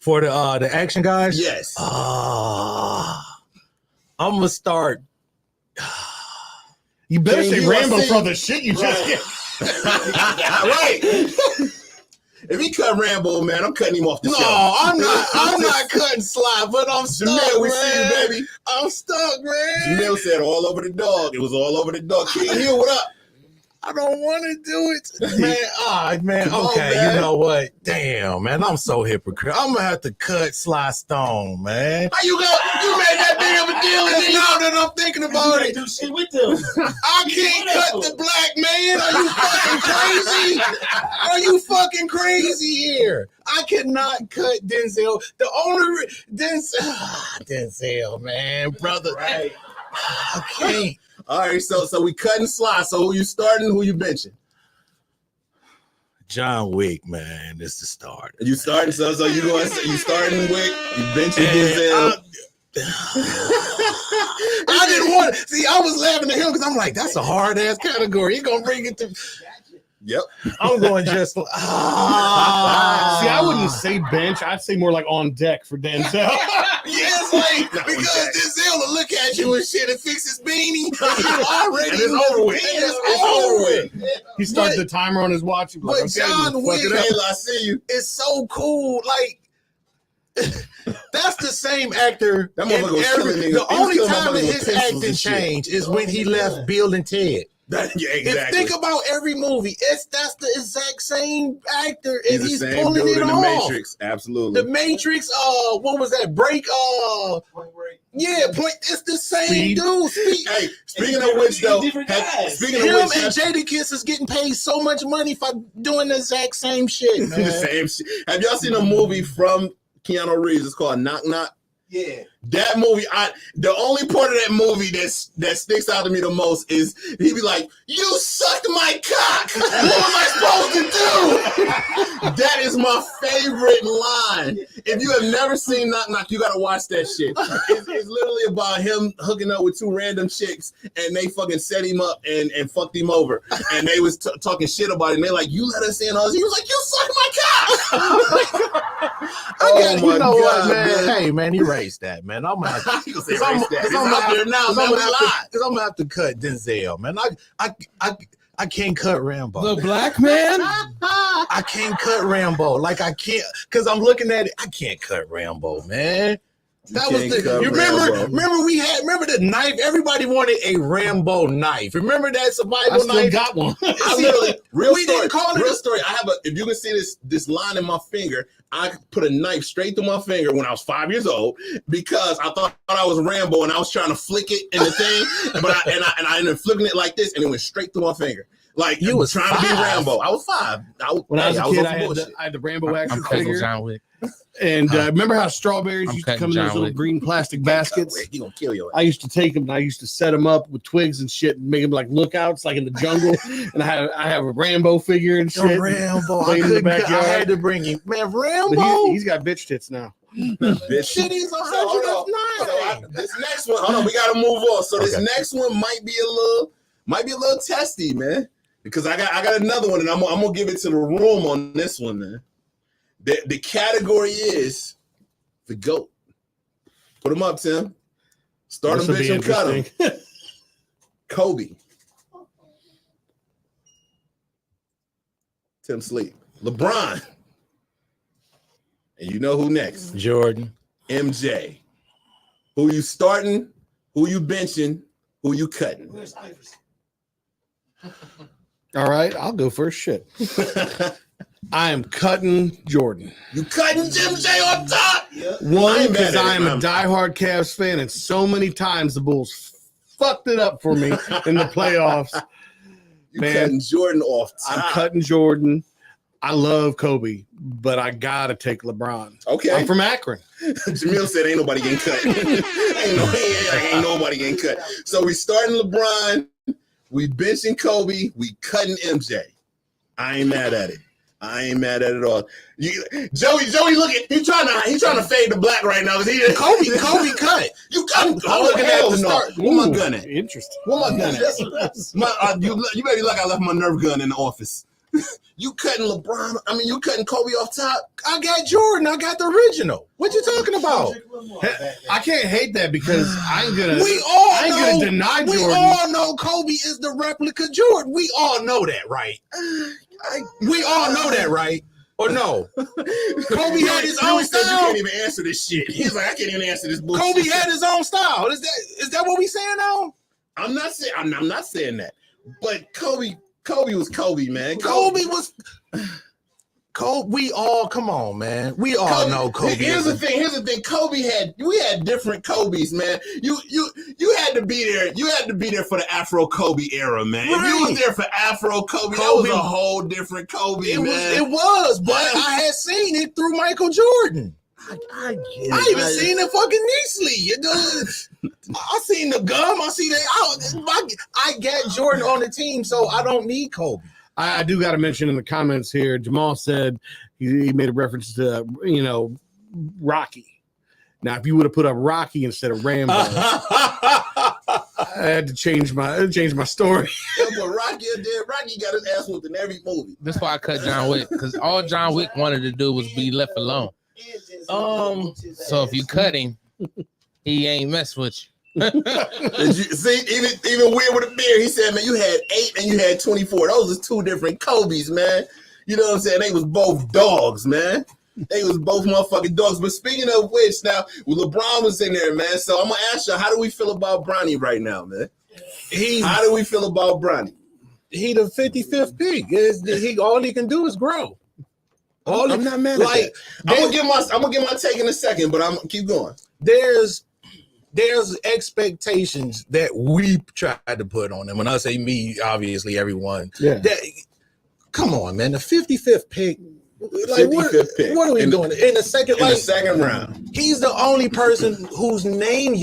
For the action guys? Yes. I'm gonna start. You better say Rambo for the shit you just get. Right. If he cut Rambo, man, I'm cutting him off the show. No, I'm not cutting Sly, but I'm stuck, Jamil, we man. see you, baby. I'm stuck, man. Jamil said all over the dog. It was all over the dog. King Hill, what up? I don't want to do it, man. Man. Come on, Okay, man. you know what? Damn, man, I'm so hypocrite. I'm gonna have to cut Sly Stone, man. How you got? You made that big of a deal, and then now that I'm thinking about it, Do shit with them. I can't cut the black man. Are you fucking crazy? Are you fucking crazy here? I cannot cut Denzel. The only Denzel, man, brother. Right. I can't. All right, so we cutting Sly. So who you starting? Who you benching? John Wick, man, is the start. You starting? So you going? You starting Wick? You benching Denzel? I didn't want to see. I was laughing at him because I'm like, that's a hard ass category. He gonna bring it to. Yep. I'm going just. See, I wouldn't say bench. I'd say more like on deck for Denzel. Yes, like because Denzel will look at you and shit and fix his beanie. Already, And it's over with. It's over with. He starts the timer on his watch. He's like, But okay, John Wick, I see you. It's so cool. Like that's the same actor. That motherfucker was killing niggas. The He was only killing time that motherfuckers with his pistols acting and shit. changed is when he left Bill and Ted. Yeah, exactly. If think about every movie, that's the exact same actor, and He's he's the same pulling dude it in the off. Matrix. Absolutely. The Matrix, what was that? Break, yeah, point. It's the same Speed. dude. Hey, speaking of which, though, different guys. speaking Him of which, and Jadakiss is getting paid so much money for doing the exact same shit, man. the same shit. Have y'all seen a movie from Keanu Reeves? It's called Knock Knock. Yeah. That movie, the only part of that movie that sticks out to me the most is he be like, "You sucked my cock. What am I supposed to do?" That is my favorite line. If you have never seen Knock Knock, you gotta watch that shit. It's literally about him hooking up with two random chicks, and they fucking set him up and fucked him over, and they was talking shit about it. And they like, "You let us in on us." He was like, "You sucked my cock." You know what, man? Hey, man, erase that, man. I'm gonna have to. He gonna say erase that. It's out there now, man. We live. Because I'm gonna have to cut Denzel, man. I can't cut Rambo. The black man? I can't cut Rambo. Like I can't, because I'm looking at it. I can't cut Rambo, man. That was the. You remember the knife? Everybody wanted a Rambo knife. Remember that survival I still knife? got one. I literally real didn't call it real story. I have if you can see this line in my finger, I put a knife straight through my finger when I was 5 years old because I thought I was Rambo and I was trying to flick it in the thing, but I ended up flipping it like this and it went straight through my finger. Like You was trying to be 5? Rambo. I was 5. When I was a kid, on some bullshit. I had the Rambo action I'm cutting figure. John Wick. And remember how strawberries I'm used to cutting come in John those little Wick. green plastic baskets? He gonna kill you. I used to take them and I used to set them up with twigs and shit and make them like lookouts, like in the jungle. And I have a Rambo figure and shit. Rambo. I Playing in the couldn't. I backyard. had to bring him, man. But Rambo. he's got bitch tits now. Bitch. Shit, he's So, hold on. 109. This next one, hold on, we gotta move on. So this Okay. next one might be a little testy, man. Because I got another one, and I'm gonna give it to the room on this one, man. The category is the GOAT. Put him up, Tim. Start him, This'll be bitch, and cut him. interesting. Kobe. Tim Sleep. LeBron. And you know who next? Jordan. MJ. Who you starting? Who you benching? Who you cutting? Where's Iverson? All right, I'll go first. Shit. I am cutting Jordan. You cutting MJ on top? One, ain't because mad at I am it, a diehard Cavs fan, and so many times the Bulls fucked it up for me in the playoffs. You Man, cutting Jordan off top. I'm cutting Jordan. I love Kobe, but I gotta take LeBron. Okay. I'm from Akron. Jamil said ain't nobody getting cut. ain't nobody getting cut. So we starting LeBron, we benching Kobe, we cutting MJ. I ain't mad at it. I ain't mad at it all. Joey, look at he's trying to fade the black right now. Kobe cut. You cut. I'm looking at the start. What am I gunning? Interesting. What am I gunning? You better be lucky I left my Nerf gun in the office. You cutting LeBron? I mean, you cutting Kobe off top? I got Jordan. I got the original. What you talking about? I can't hate that because I ain't gonna deny Jordan. We all know Kobe is the replica Jordan. We all know that, right? We all know that, right? Or no? Kobe had his own style. You can't even answer this shit. He's like, I can't even answer this bullshit. Kobe had his own style. Is that what we saying now? I'm not saying that. But Kobe was Kobe, man. Kobe. We all come on, man. We all know Kobe. Here's the thing. We had different Kobes, man. You had to be there. You had to be there for the Afro Kobe era, man. Right. If you was there for Afro Kobe, that was a whole different Kobe, man. It was, but I had seen it through Michael Jordan. I get it. I even seen it fucking Neasley. I seen the gum. I see that. I got Jordan on the team, so I don't need Kobe. I do got to mention in the comments here, Jamal said he made a reference to, Rocky. Now, if you would have put up Rocky instead of Rambo, I had to change my story. Yeah, but Rocky got his ass whooped in every movie. That's why I cut John Wick, because all John Wick wanted to do was be left alone. So if you cut him, he ain't mess with you. See, even weird with a beard, he said, man, you had 8 and you had 24. Those is 2 different Kobes, man. You know what I'm saying? They was both dogs, man. They was both motherfucking dogs. But speaking of which, now, LeBron was in there, man. So I'm going to ask you, how do we feel about Bronny right now, man? How do we feel about Bronny? He the 55th pick. All he can do is grow. I'm not mad at that. I'm gonna give my take in a second, but I'm gonna keep going. There's expectations that we tried to put on him. When I say me, obviously everyone. Yeah. Come on, man. The 55th pick. Like, 55th pick. What are we doing in the second round? He's the only person whose name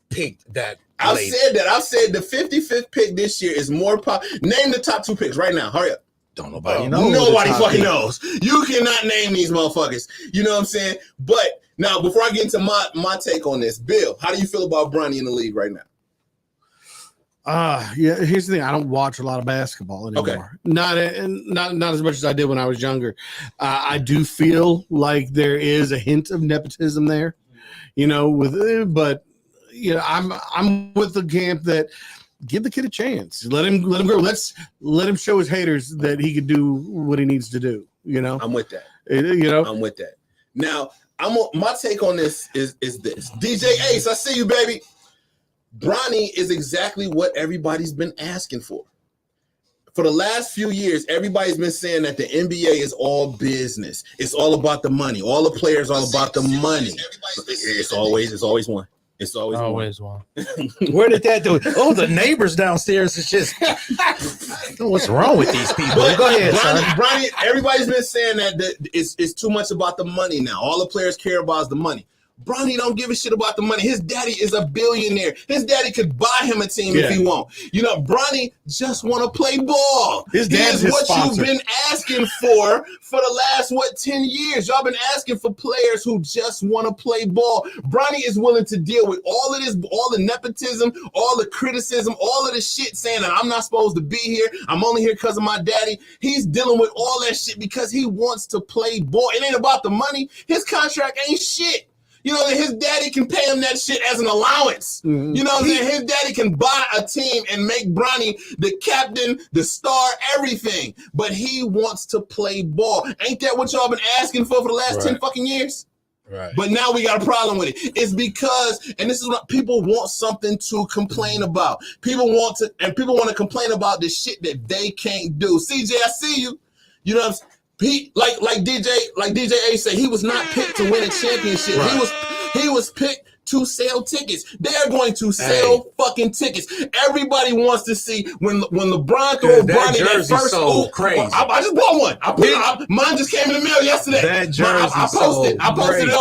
picked that. I've said the 55th pick this year is more Name the top 2 picks right now. Hurry up. Don't nobody know. Nobody fucking knows. You cannot name these motherfuckers. You know what I'm saying? But now, before I get into my take on this, Bill, how do you feel about Bronny in the league right now? Yeah. Here's the thing: I don't watch a lot of basketball anymore. Okay. Not as much as I did when I was younger. I do feel like there is a hint of nepotism there, I'm with the camp that. Give the kid a chance. Let him grow. Let him show his haters that he can do what he needs to do. I'm with that. I'm with that. Now, my take on this is this. DJ Ace, I see you, baby. Bronny is exactly what everybody's been asking for. For the last few years, everybody's been saying that the NBA is all business. It's all about the money. All the players are all about the money. It's always one. It's always one. Where did that do it? Oh, the neighbors downstairs is just. What's wrong with these people? Go ahead, Bronny, everybody's been saying that it's too much about the money now. All the players care about is the money. Bronny don't give a shit about the money. His daddy is a billionaire. His daddy could buy him a team if he want. Bronny just want to play ball. His dad's his sponsor. You've been asking for the last 10 years. Y'all been asking for players who just want to play ball. Bronny is willing to deal with all of this, all the nepotism, all the criticism, all of the shit saying that I'm not supposed to be here. I'm only here because of my daddy. He's dealing with all that shit because he wants to play ball. It ain't about the money. His contract ain't shit. His daddy can pay him that shit as an allowance. Mm-hmm. You know what I'm saying? His daddy can buy a team and make Bronny the captain, the star, everything. But he wants to play ball. Ain't that what y'all been asking for the last 10 fucking years? Right. But now we got a problem with it. It's because, and this is what people want something to complain about. People want to complain about the shit that they can't do. CJ, I see you. You know what I'm saying? He like DJ A said, he was not picked to win a championship. Right. He was picked to sell tickets. They're going to sell fucking tickets. Everybody wants to see when LeBron threw Bronny that first. So crazy. I just bought one. Mine just came in the mail yesterday. That jersey I posted it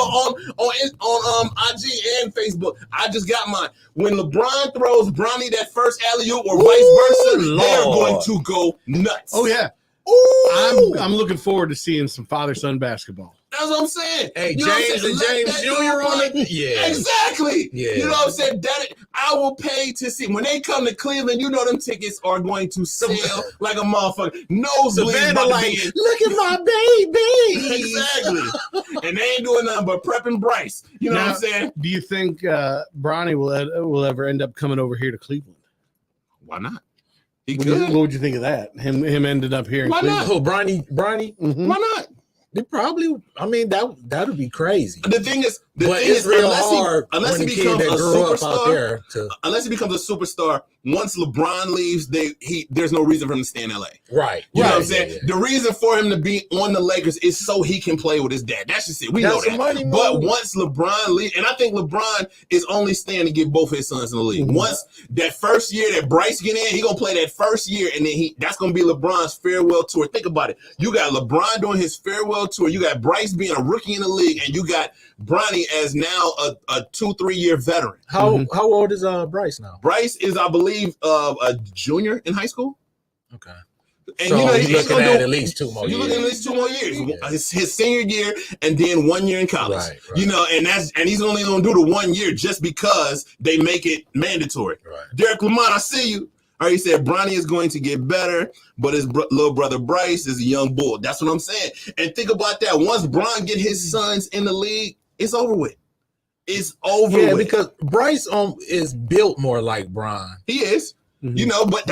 on IG and Facebook. I just got mine. When LeBron throws Bronny that first alley-oop or vice versa, they're going to go nuts. Oh yeah. Ooh. I'm looking forward to seeing some father-son basketball. That's what I'm saying. Hey, James and James Jr. on it. Yeah. Exactly. Yeah. You know what I'm saying? I will pay to see when they come to Cleveland. You know them tickets are going to sell like a motherfucker. Savannah, like, look at my baby. Exactly. And they ain't doing nothing but prepping Bryce. You know what I'm saying? Do you think Bronny will ever end up coming over here to Cleveland? Why not? What would you think of that? Him ended up here in Cleveland. Oh, Bronny? Mm-hmm. Why not? They probably. I mean, that would be crazy. The thing is, real hard unless he becomes a superstar. Unless he becomes a superstar, once LeBron leaves, there's no reason for him to stay in LA. Right. You know what I'm saying? Yeah. The reason for him to be on the Lakers is so he can play with his dad. That's just it. We know that. But once LeBron leaves, and I think LeBron is only staying to get both his sons in the league. Mm-hmm. Once that first year that Bryce get in, he gonna play that first year, and then that's gonna be LeBron's farewell tour. Think about it. You got LeBron doing his farewell tour. You got Bryce being a rookie in the league, and you got Bronny as now a 2-3 year veteran. How old is Bryce now? Bryce is, I believe, a junior in high school. Okay. And so you know, he's looking at least 2 more years. You're looking at least 2 more years. Yeah. His senior year and then 1 year in college. Right. You know, and he's only gonna do the 1 year just because they make it mandatory. Right. Derek Lamont, I see you. He said Bronny is going to get better, but his little brother Bryce is a young bull. That's what I'm saying. And think about that. Once Bron get his sons in the league, it's over with. It's over with. Because Bryce is built more like Bron. He is. Mm-hmm. You know, but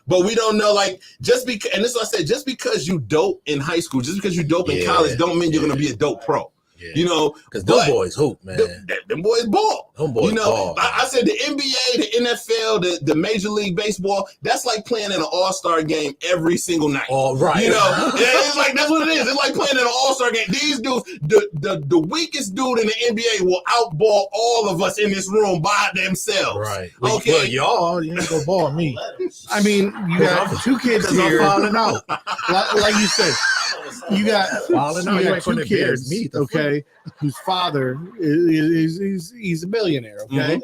but we don't know, like, just because, and this is what I said, just because you dope in high school, just because you dope in college, don't mean you're gonna be a dope pro. Yeah. You know, because them boys hoop, man. Them boys ball. Them boys ball. I said the NBA, the NFL, the Major League Baseball, that's like playing in an all-star game every single night. All right. You know, it's like, that's what it is. It's like playing in an all-star game. These dudes, the weakest dude in the NBA will outball all of us in this room by themselves. Right. Okay. Well, y'all, you ain't gonna ball me. I mean, you got 2 kids here. I'm falling out. Like you said, you got 2 kids. Okay. Whose father he's a millionaire. Okay, mm-hmm.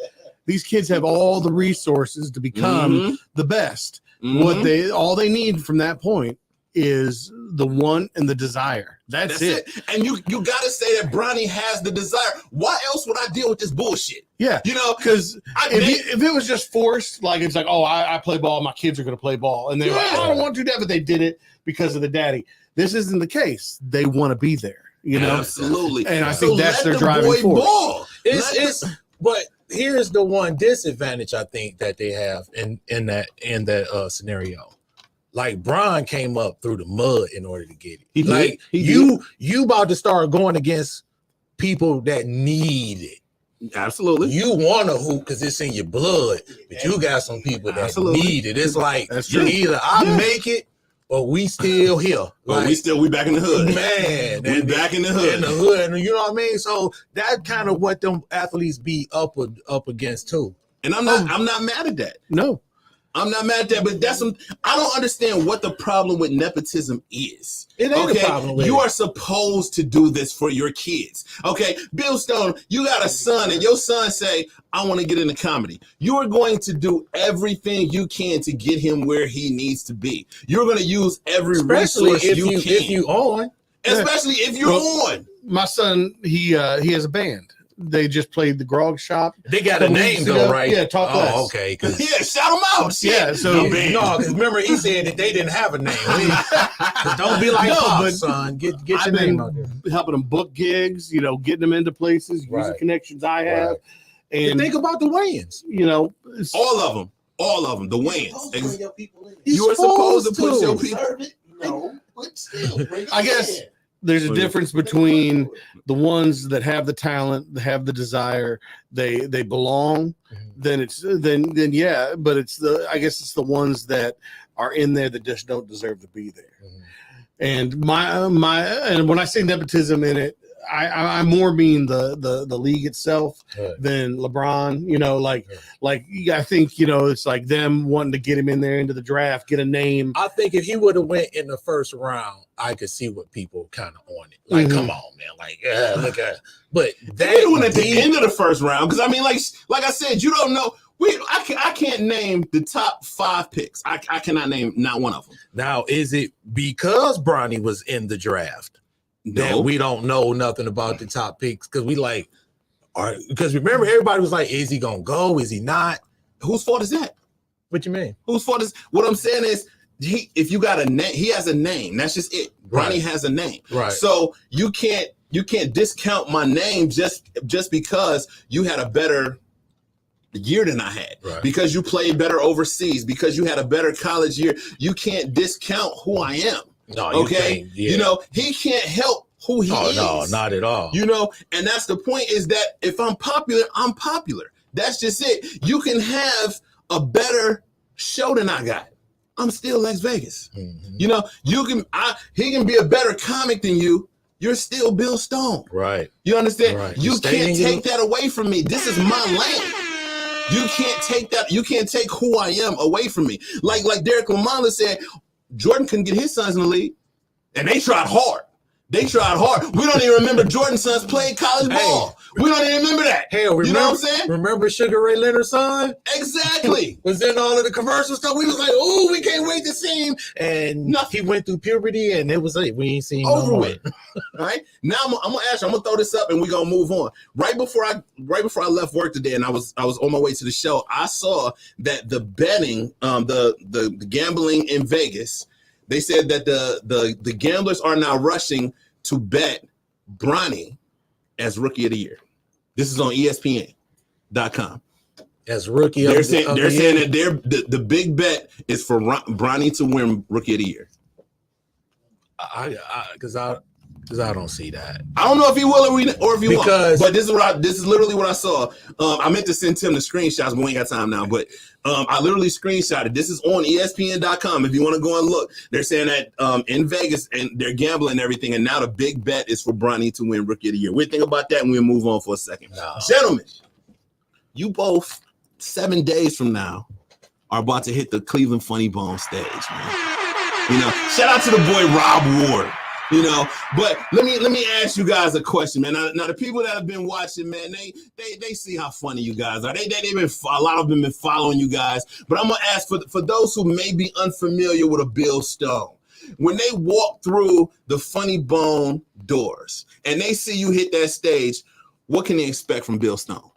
These kids have all the resources to become the best. Mm-hmm. What all they need from that point is the want and the desire. That's it. And you gotta say that Bronny has the desire. Why else would I deal with this bullshit? Yeah, you know, because if it was just forced, like it's like, oh, I play ball, my kids are gonna play ball, and they're like, I don't want to do that, but they did it because of the daddy. This isn't the case. They want to be there. You know, absolutely, and I think that's their driving force. But here's the one disadvantage I think that they have in that scenario. Like Bron came up through the mud in order to get it. Like you about to start going against people that need it. Absolutely, you want to hoop because it's in your blood, but you got some people that need it. It's like either I make it. But we still here. Like, we back in the hood. Man. We back in the hood. In the hood. You know what I mean? So that's kind of what them athletes be up against too. And I'm not mad at that. No. I'm not mad at that, but I don't understand what the problem with nepotism is. It ain't a problem with you are supposed to do this for your kids. Okay, Bill Stone, you got a son and your son say, I want to get into comedy. You are going to do everything you can to get him where he needs to be. You're going to use every resource you can. If you on. Especially if you're on. My son, he has a band. They just played the Grog Shop. They got a name though, right? Yeah, Talk Less. Oh, okay. Yeah, shout them out. Yeah, so because remember he said that they didn't have a name. Don't be like, but son, get your name out there. Helping them book gigs, you know, getting them into places, using connections I have. Right. And think about the Wayans. You know, all of them, the Wayans. You are supposed to put your people. No, but still, I guess. There's a difference between the ones that have the talent, have the desire, they belong. Then yeah, but I guess it's the ones that are in there that just don't deserve to be there. And and when I say nepotism in it, I more mean the league itself than LeBron. You know, like I think, you know, it's like them wanting to get him in there into the draft, get a name. I think if he would have went in the first round, I could see what people kind of on it. Like, come on, man. Like, look at. But that went at the end of the first round, because I mean, like I said, you don't know. I can't name the top 5 picks. I cannot name not one of them. Now, is it because Bronny was in the draft? That we don't know nothing about the top picks because because remember everybody was like, is he gonna go? Is he not? Whose fault is that? What you mean? Whose fault is? What I'm saying is, if you got a name, he has a name. That's just it. Bronny has a name. Right. So you can't discount my name just because you had a better year than I had, because you played better overseas, because you had a better college year. You can't discount who I am. No, okay. You know, he can't help who he is. No, not at all. You know, and that's the point, is that if I'm popular, I'm popular. That's just it. You can have a better show than I got. I'm still Lex Vegas. You know, he can be a better comic than you. You're still Bill Stone. Right. You understand? Right. You can't take that away from me. This is my lane. You can't take that. You can't take who I am away from me. Like Derek Lamont said, Jordan couldn't get his sons in the league, and they tried hard. We don't even remember Jordan's sons played college ball. We don't even remember that. Hell, you know what I'm saying? Remember Sugar Ray Leonard's son? Exactly. Was in all of the commercial stuff. We was like, oh, we can't wait to see him. And he went through puberty, and it was like, we ain't seen him over no with. All right. Now I'm gonna ask you. I'm gonna throw this up, and we're gonna move on. Right before I left work today, and I was on my way to the show, I saw that the betting, the gambling in Vegas. They said that the gamblers are now rushing to bet Bronny as Rookie of the Year. This is on ESPN.com. As Rookie they're of the Year. They're saying that the big bet is for Bronny to win Rookie of the Year. Because I don't see that. I don't know if he will or if he won't. But this is literally what I saw. I meant to send Tim the screenshots, but we ain't got time now. But I literally screenshotted. This is on ESPN.com. If you want to go and look, they're saying that in Vegas, and they're gambling and everything. And now the big bet is for Bronny to win Rookie of the Year. We'll think about that and we'll move on for a second. No. Gentlemen, you both 7 days from now are about to hit the Cleveland Funny Bone stage, man. You know, shout out to the boy Rob Ward. You know, but let me ask you guys a question, man. Now the people that have been watching, man, they see how funny you guys are. They've been, a lot of them been following you guys. But I'm gonna ask for those who may be unfamiliar with a Bill Stone. When they walk through the Funny Bone doors and they see you hit that stage, what can they expect from Bill Stone?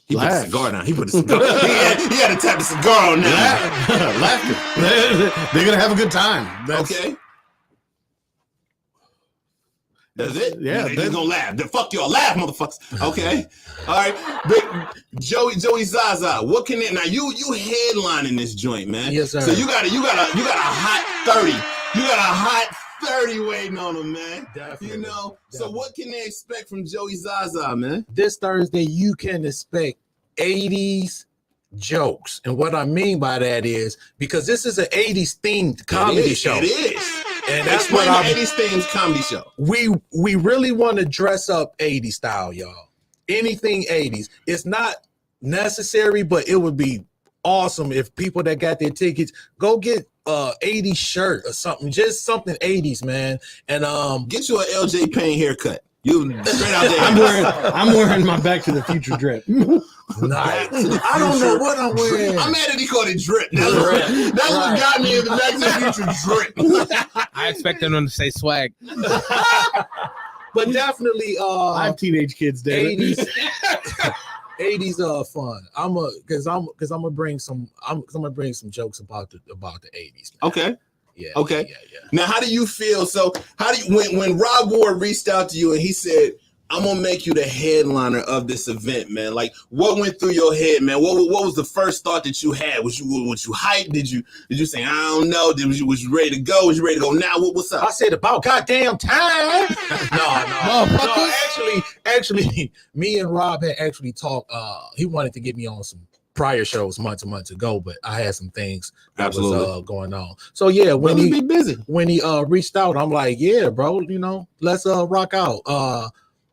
He put a cigar down. He put a cigar. he had to tap the cigar on now. Laughter. They're gonna have a good time. Okay. That's it? Yeah. They're gonna laugh. Fuck y'all. Laugh, motherfuckers. Okay. All right. Big Joey Zsa Zsa. What can it now? You headlining this joint, man. Yes, sir. So you got a hot 30. You got a hot 30 waiting on them, man. Definitely. You know. So what can they expect from Joey Zsa Zsa, man? This Thursday, you can expect 80s jokes. And what I mean by that is, because this is an 80s themed comedy show. It is. And that's what what 80s themed comedy show. We really want to dress up 80s style, y'all. Anything 80s. It's not necessary, but it would be awesome if people that got their tickets go get 80s shirt or something. Just something 80s, man. And get you an LJ Payne haircut. You straight out there. I'm wearing my Back to the Future drip. Nice. I don't know what I'm wearing. I'm mad that he called it drip. That's what got me in the Back to the Future drip. I expected him to say swag. But definitely I have teenage kids, David. 80s fun. I'm gonna bring some jokes about the 80s. Man. Okay. Yeah. Okay. Yeah. Now, how do you feel? So, when Rob Ward reached out to you and he said, "I'm gonna make you the headliner of this event," man? Like, what went through your head, man? What was the first thought that you had? Was you hyped? Did you say, I don't know? Was you ready to go? Was you ready to go now? What's up? I said, about goddamn time. No. Actually, me and Rob had actually talked. He wanted to get me on some prior shows months ago, but I had some things that was going on. So yeah, when he reached out, I'm like, yeah, bro, you know, let's rock out.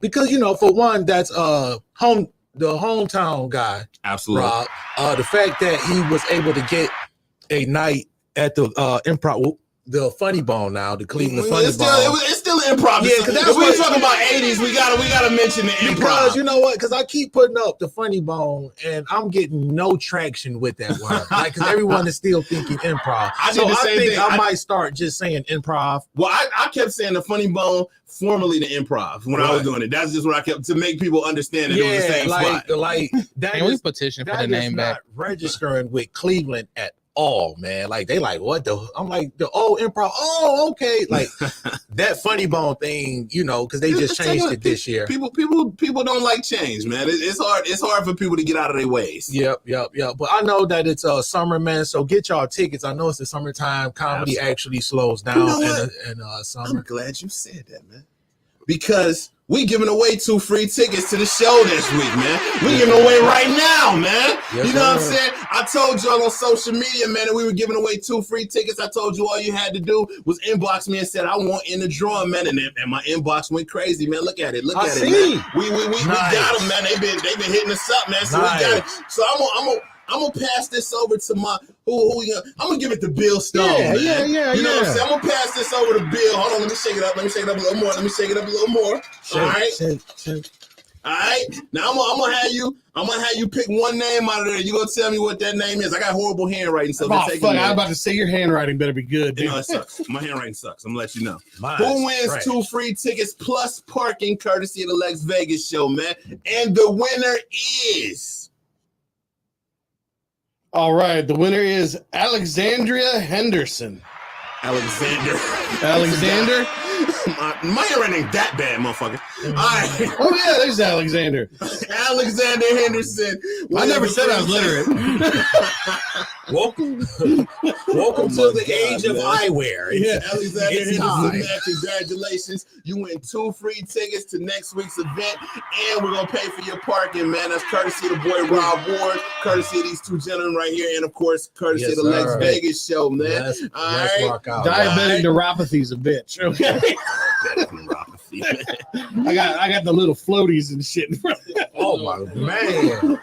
Because for one, that's the hometown guy. Absolutely. Rob. The fact that he was able to get a night at the Improv. the Funny Bone now, the Cleveland Funny It's Bone. it's still improv. Yeah, because if we're talking about 80s, we gotta mention the improv. Because you know what? Because I keep putting up the Funny Bone, and I'm getting no traction with that word. Like, because everyone is still thinking improv. I did the same think thing. I might start just saying improv. Well, I kept saying the Funny Bone, formerly the improv, when I was doing it. That's just what I kept to make people understand that it was the same spot. Like that. Can we petition for the name back? Registering with Cleveland at all, man. Like they like what the? I'm like the old improv. Oh, okay. Like that Funny Bone thing, you know, because they just changed it this year. People don't like change, man. It's hard. It's hard for people to get out of their ways. Yep. But I know that it's summer, man. So get y'all tickets. I know it's the summertime. Comedy actually slows down in summer. I'm glad you said that, man. Because we giving away 2 free tickets to the show this week, man. We giving away right now, man. Yes, you know what I'm sir. saying? I told y'all on social media, man, that we were giving away 2 free tickets. I told you all you had to do was inbox me and said, I want in the drawing, man. And my inbox went crazy, man. Look at it. Look at it, man. We got them, man. They've been hitting us up, man. So we got it. So I'm gonna pass this over to my I'm gonna give it to Bill Stone. Yeah. You know what I'm saying? I'm gonna pass this over to Bill. Hold on, let me shake it up. Let me shake it up a little more. All right. Shake. All right. Now I'm gonna have you pick one name out of there. You gonna tell me what that name is? I got horrible handwriting, so I'm about to say your handwriting better be good. You know, it sucks. My handwriting sucks. I'm gonna let you know. Mine's Who wins trash. 2 free tickets plus parking courtesy of the Lexx Vegas show, man? And the winner is. All right, the winner is Alexandria Henderson. Alexander. My handwriting ain't that bad, motherfucker. All right. Oh yeah, there's Alexander. Alexander Henderson. I never said I was literate. Welcome to the age of eyewear. Yeah, Alexander it's Henderson, time. man, congratulations. You win 2 free tickets to next week's event, and we're going to pay for your parking, man. That's courtesy of the boy Rob Ward, courtesy of these 2 gentlemen right here, and, of course, courtesy of the Lexx Vegas show, man. Let's right. rock out. Diabetic neuropathy's a bitch. Okay. I got the little floaties and shit. Oh my man.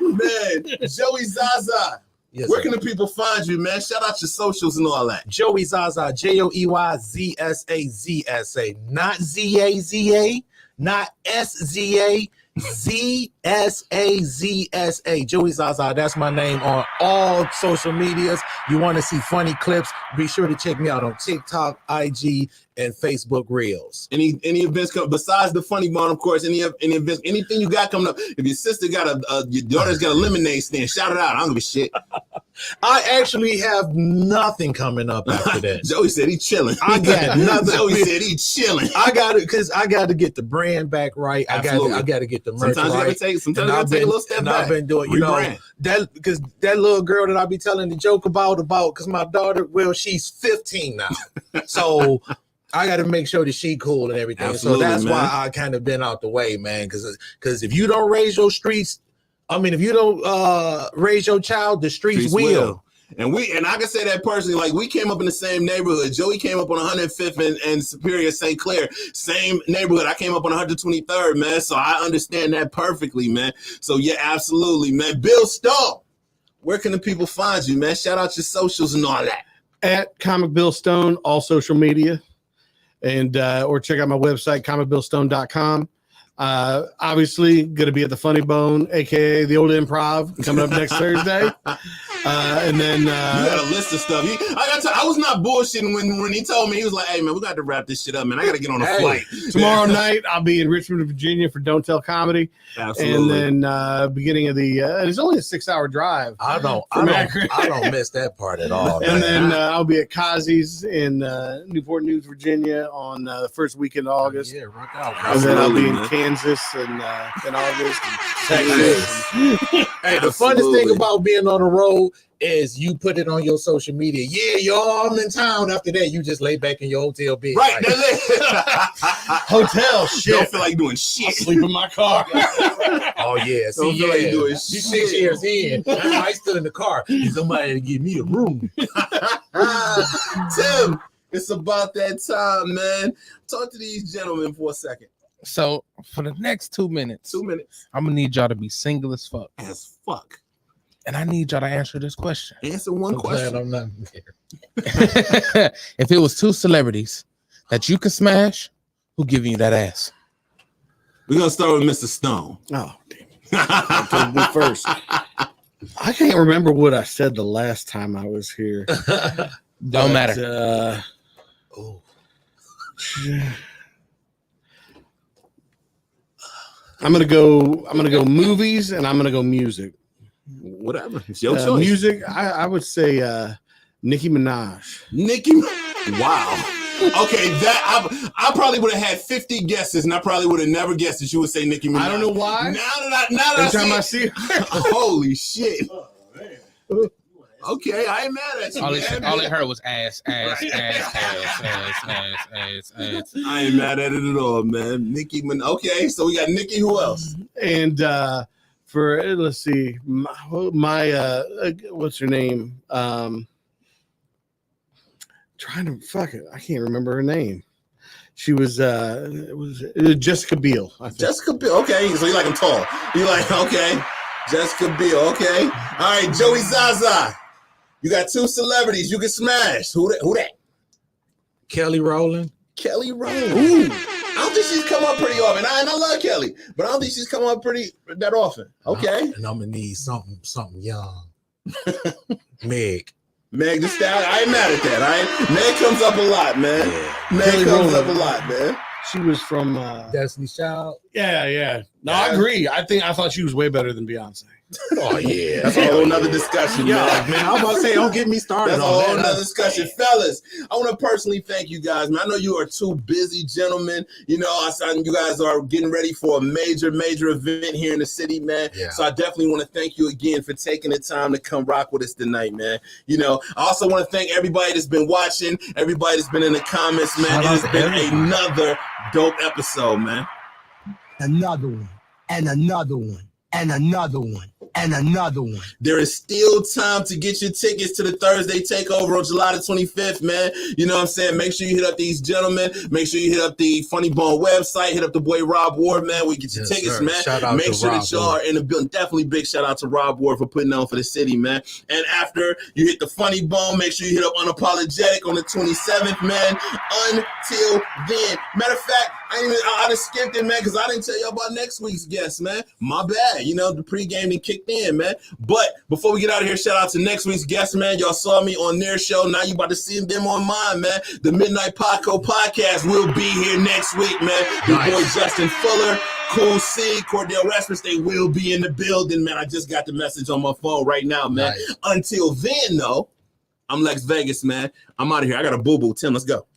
Joey Zsa Zsa. Yes, Where sir. can the people find you, man? Shout out your socials and all that. Joey Zsa Zsa, JoeyZsazza, not ZAZA, not SZA, ZSAZSA. Joey Zsa Zsa, that's my name on all social medias. You want to see funny clips? Be sure to check me out on TikTok, IG, and Facebook Reels. Any events come besides the Funny Bone, of course. Any events, anything you got coming up? If your sister got your daughter's got a lemonade stand, shout it out. I don't give a shit. I actually have nothing coming up after that. Joey said he chilling. I got nothing. Joey said he chilling. I got it because I got to get the brand back right. I got to get the merch Sometimes right. you gotta take a little step back. I've been doing, you know, Rebrand. that because that little girl that I be telling the joke about because my daughter, well, she's 15 now, so I got to make sure that she cool and everything. Absolutely, so that's man. why I kind of been out the way, man. Because if you don't raise your streets, if you don't raise your child, the streets will. And I can say that personally, like we came up in the same neighborhood. Joey came up on 105th and Superior St. Clair, same neighborhood. I came up on 123rd, man. So I understand that perfectly, man. So yeah, absolutely, man. Bill Stone, where can the people find you, man? Shout out your socials and all that. At Comic Bill Stone, all social media, and or check out my website, comicbillstone.com. Obviously, going to be at the Funny Bone, aka the Old Improv, coming up next Thursday. And then you got a list of stuff. I was not bullshitting when he told me. He was like, "Hey man, we got to wrap this shit up, man. I got to get on a flight tomorrow night. I'll be in Richmond, Virginia for Don't Tell Comedy." Absolutely. And then beginning of the it's only a 6-hour drive. I don't miss that part at all. And then I'll be at Kazi's in Newport News, Virginia on the first weekend of August. Yeah, rock out. And then I'll be in Kansas and in August, and Texas. Hey, the funnest thing about being on the road is you put it on your social media. Yeah, y'all, I'm in town. After that, you just lay back in your hotel bed. Right, that's it. Hotel shit. Don't feel like doing shit. I sleep in my car. Oh yeah, Don't feel like doing you shit. 6 years in. I still in the car. Need somebody to give me a room. Tim, it's about that time, man. Talk to these gentlemen for a second. So for the next 2 minutes, 2 minutes, I'm gonna need y'all to be single as fuck. As fuck. And I need y'all to answer this question. Answer one question. I'm not here. If it was two celebrities that you could smash, who giving you that ass? We're gonna start with Mr. Stone. Oh, damn it. First. I can't remember what I said the last time I was here. Don't matter. I'm gonna go movies, and I'm gonna go music. Whatever, it's your choice. Music, I would say Nicki Minaj. Wow. Okay, that I probably would have had 50 guesses, and I probably would have never guessed that you would say Nicki Minaj. I don't know why. Now that I see it, holy shit. Okay, I ain't mad at you. All it heard was ass. I ain't mad at it at all, man. Nicki Minaj. Okay, so we got Nicki. Who else? And for let's see, my what's her name? Trying to fuck it. I can't remember her name. She was it was Jessica Biel. Jessica Biel. Okay, so you like him tall. You like okay, Jessica Biel. Okay, all right, Joey Zaza. You got two celebrities you can smash. Who that? Kelly Rowland. Kelly Rowland. Ooh. I don't think she's come up pretty often. And I love Kelly, but I don't think she's come up that often. Okay. And I'm gonna need something young. Meg Thee Stallion. I ain't mad at that. Meg comes up a lot, man. Yeah. Meg comes up a lot, man. She was from Destiny's Child. Yeah. No, I agree. I thought she was way better than Beyonce. Oh yeah, that's a whole nother discussion, man. I was about to say, don't get me started. That's a whole nother discussion, fellas. I want to personally thank you guys, man. I know you are two busy gentlemen. You know, you guys are getting ready for a major event here in the city, man. Yeah. So I definitely want to thank you again for taking the time to come rock with us tonight, man. You know, I also want to thank everybody that's been watching, everybody that's been in the comments, man. It has been another dope episode, man. Another one, and another one, and another one, and another one. There is still time to get your tickets to the Thursday Takeover on July the 25th, man. You know what I'm saying? Make sure you hit up these gentlemen. Make sure you hit up the Funny Bone website. Hit up the boy Rob Ward, man. We get your tickets, man. Shout out Make to sure Rob that y'all are in the building. Definitely big shout out to Rob Ward for putting on for the city, man. And after you hit the Funny Bone, make sure you hit up Unapologetic on the 27th, man. Until then. Matter of fact, I just skipped it, man, because I didn't tell y'all about next week's guest, man. My bad. You know, the pregame done kicked in, man. But before we get out of here, shout out to next week's guest, man. Y'all saw me on their show. Now you about to see them on mine, man. The Midnight Podco podcast will be here next week, man. Your boy Justin Fuller, Cool C, Cordell Rasmus, they will be in the building, man. I just got the message on my phone right now, man. Nice. Until then, though, I'm Lex Vegas, man. I'm out of here. I got a boo-boo. Tim, let's go.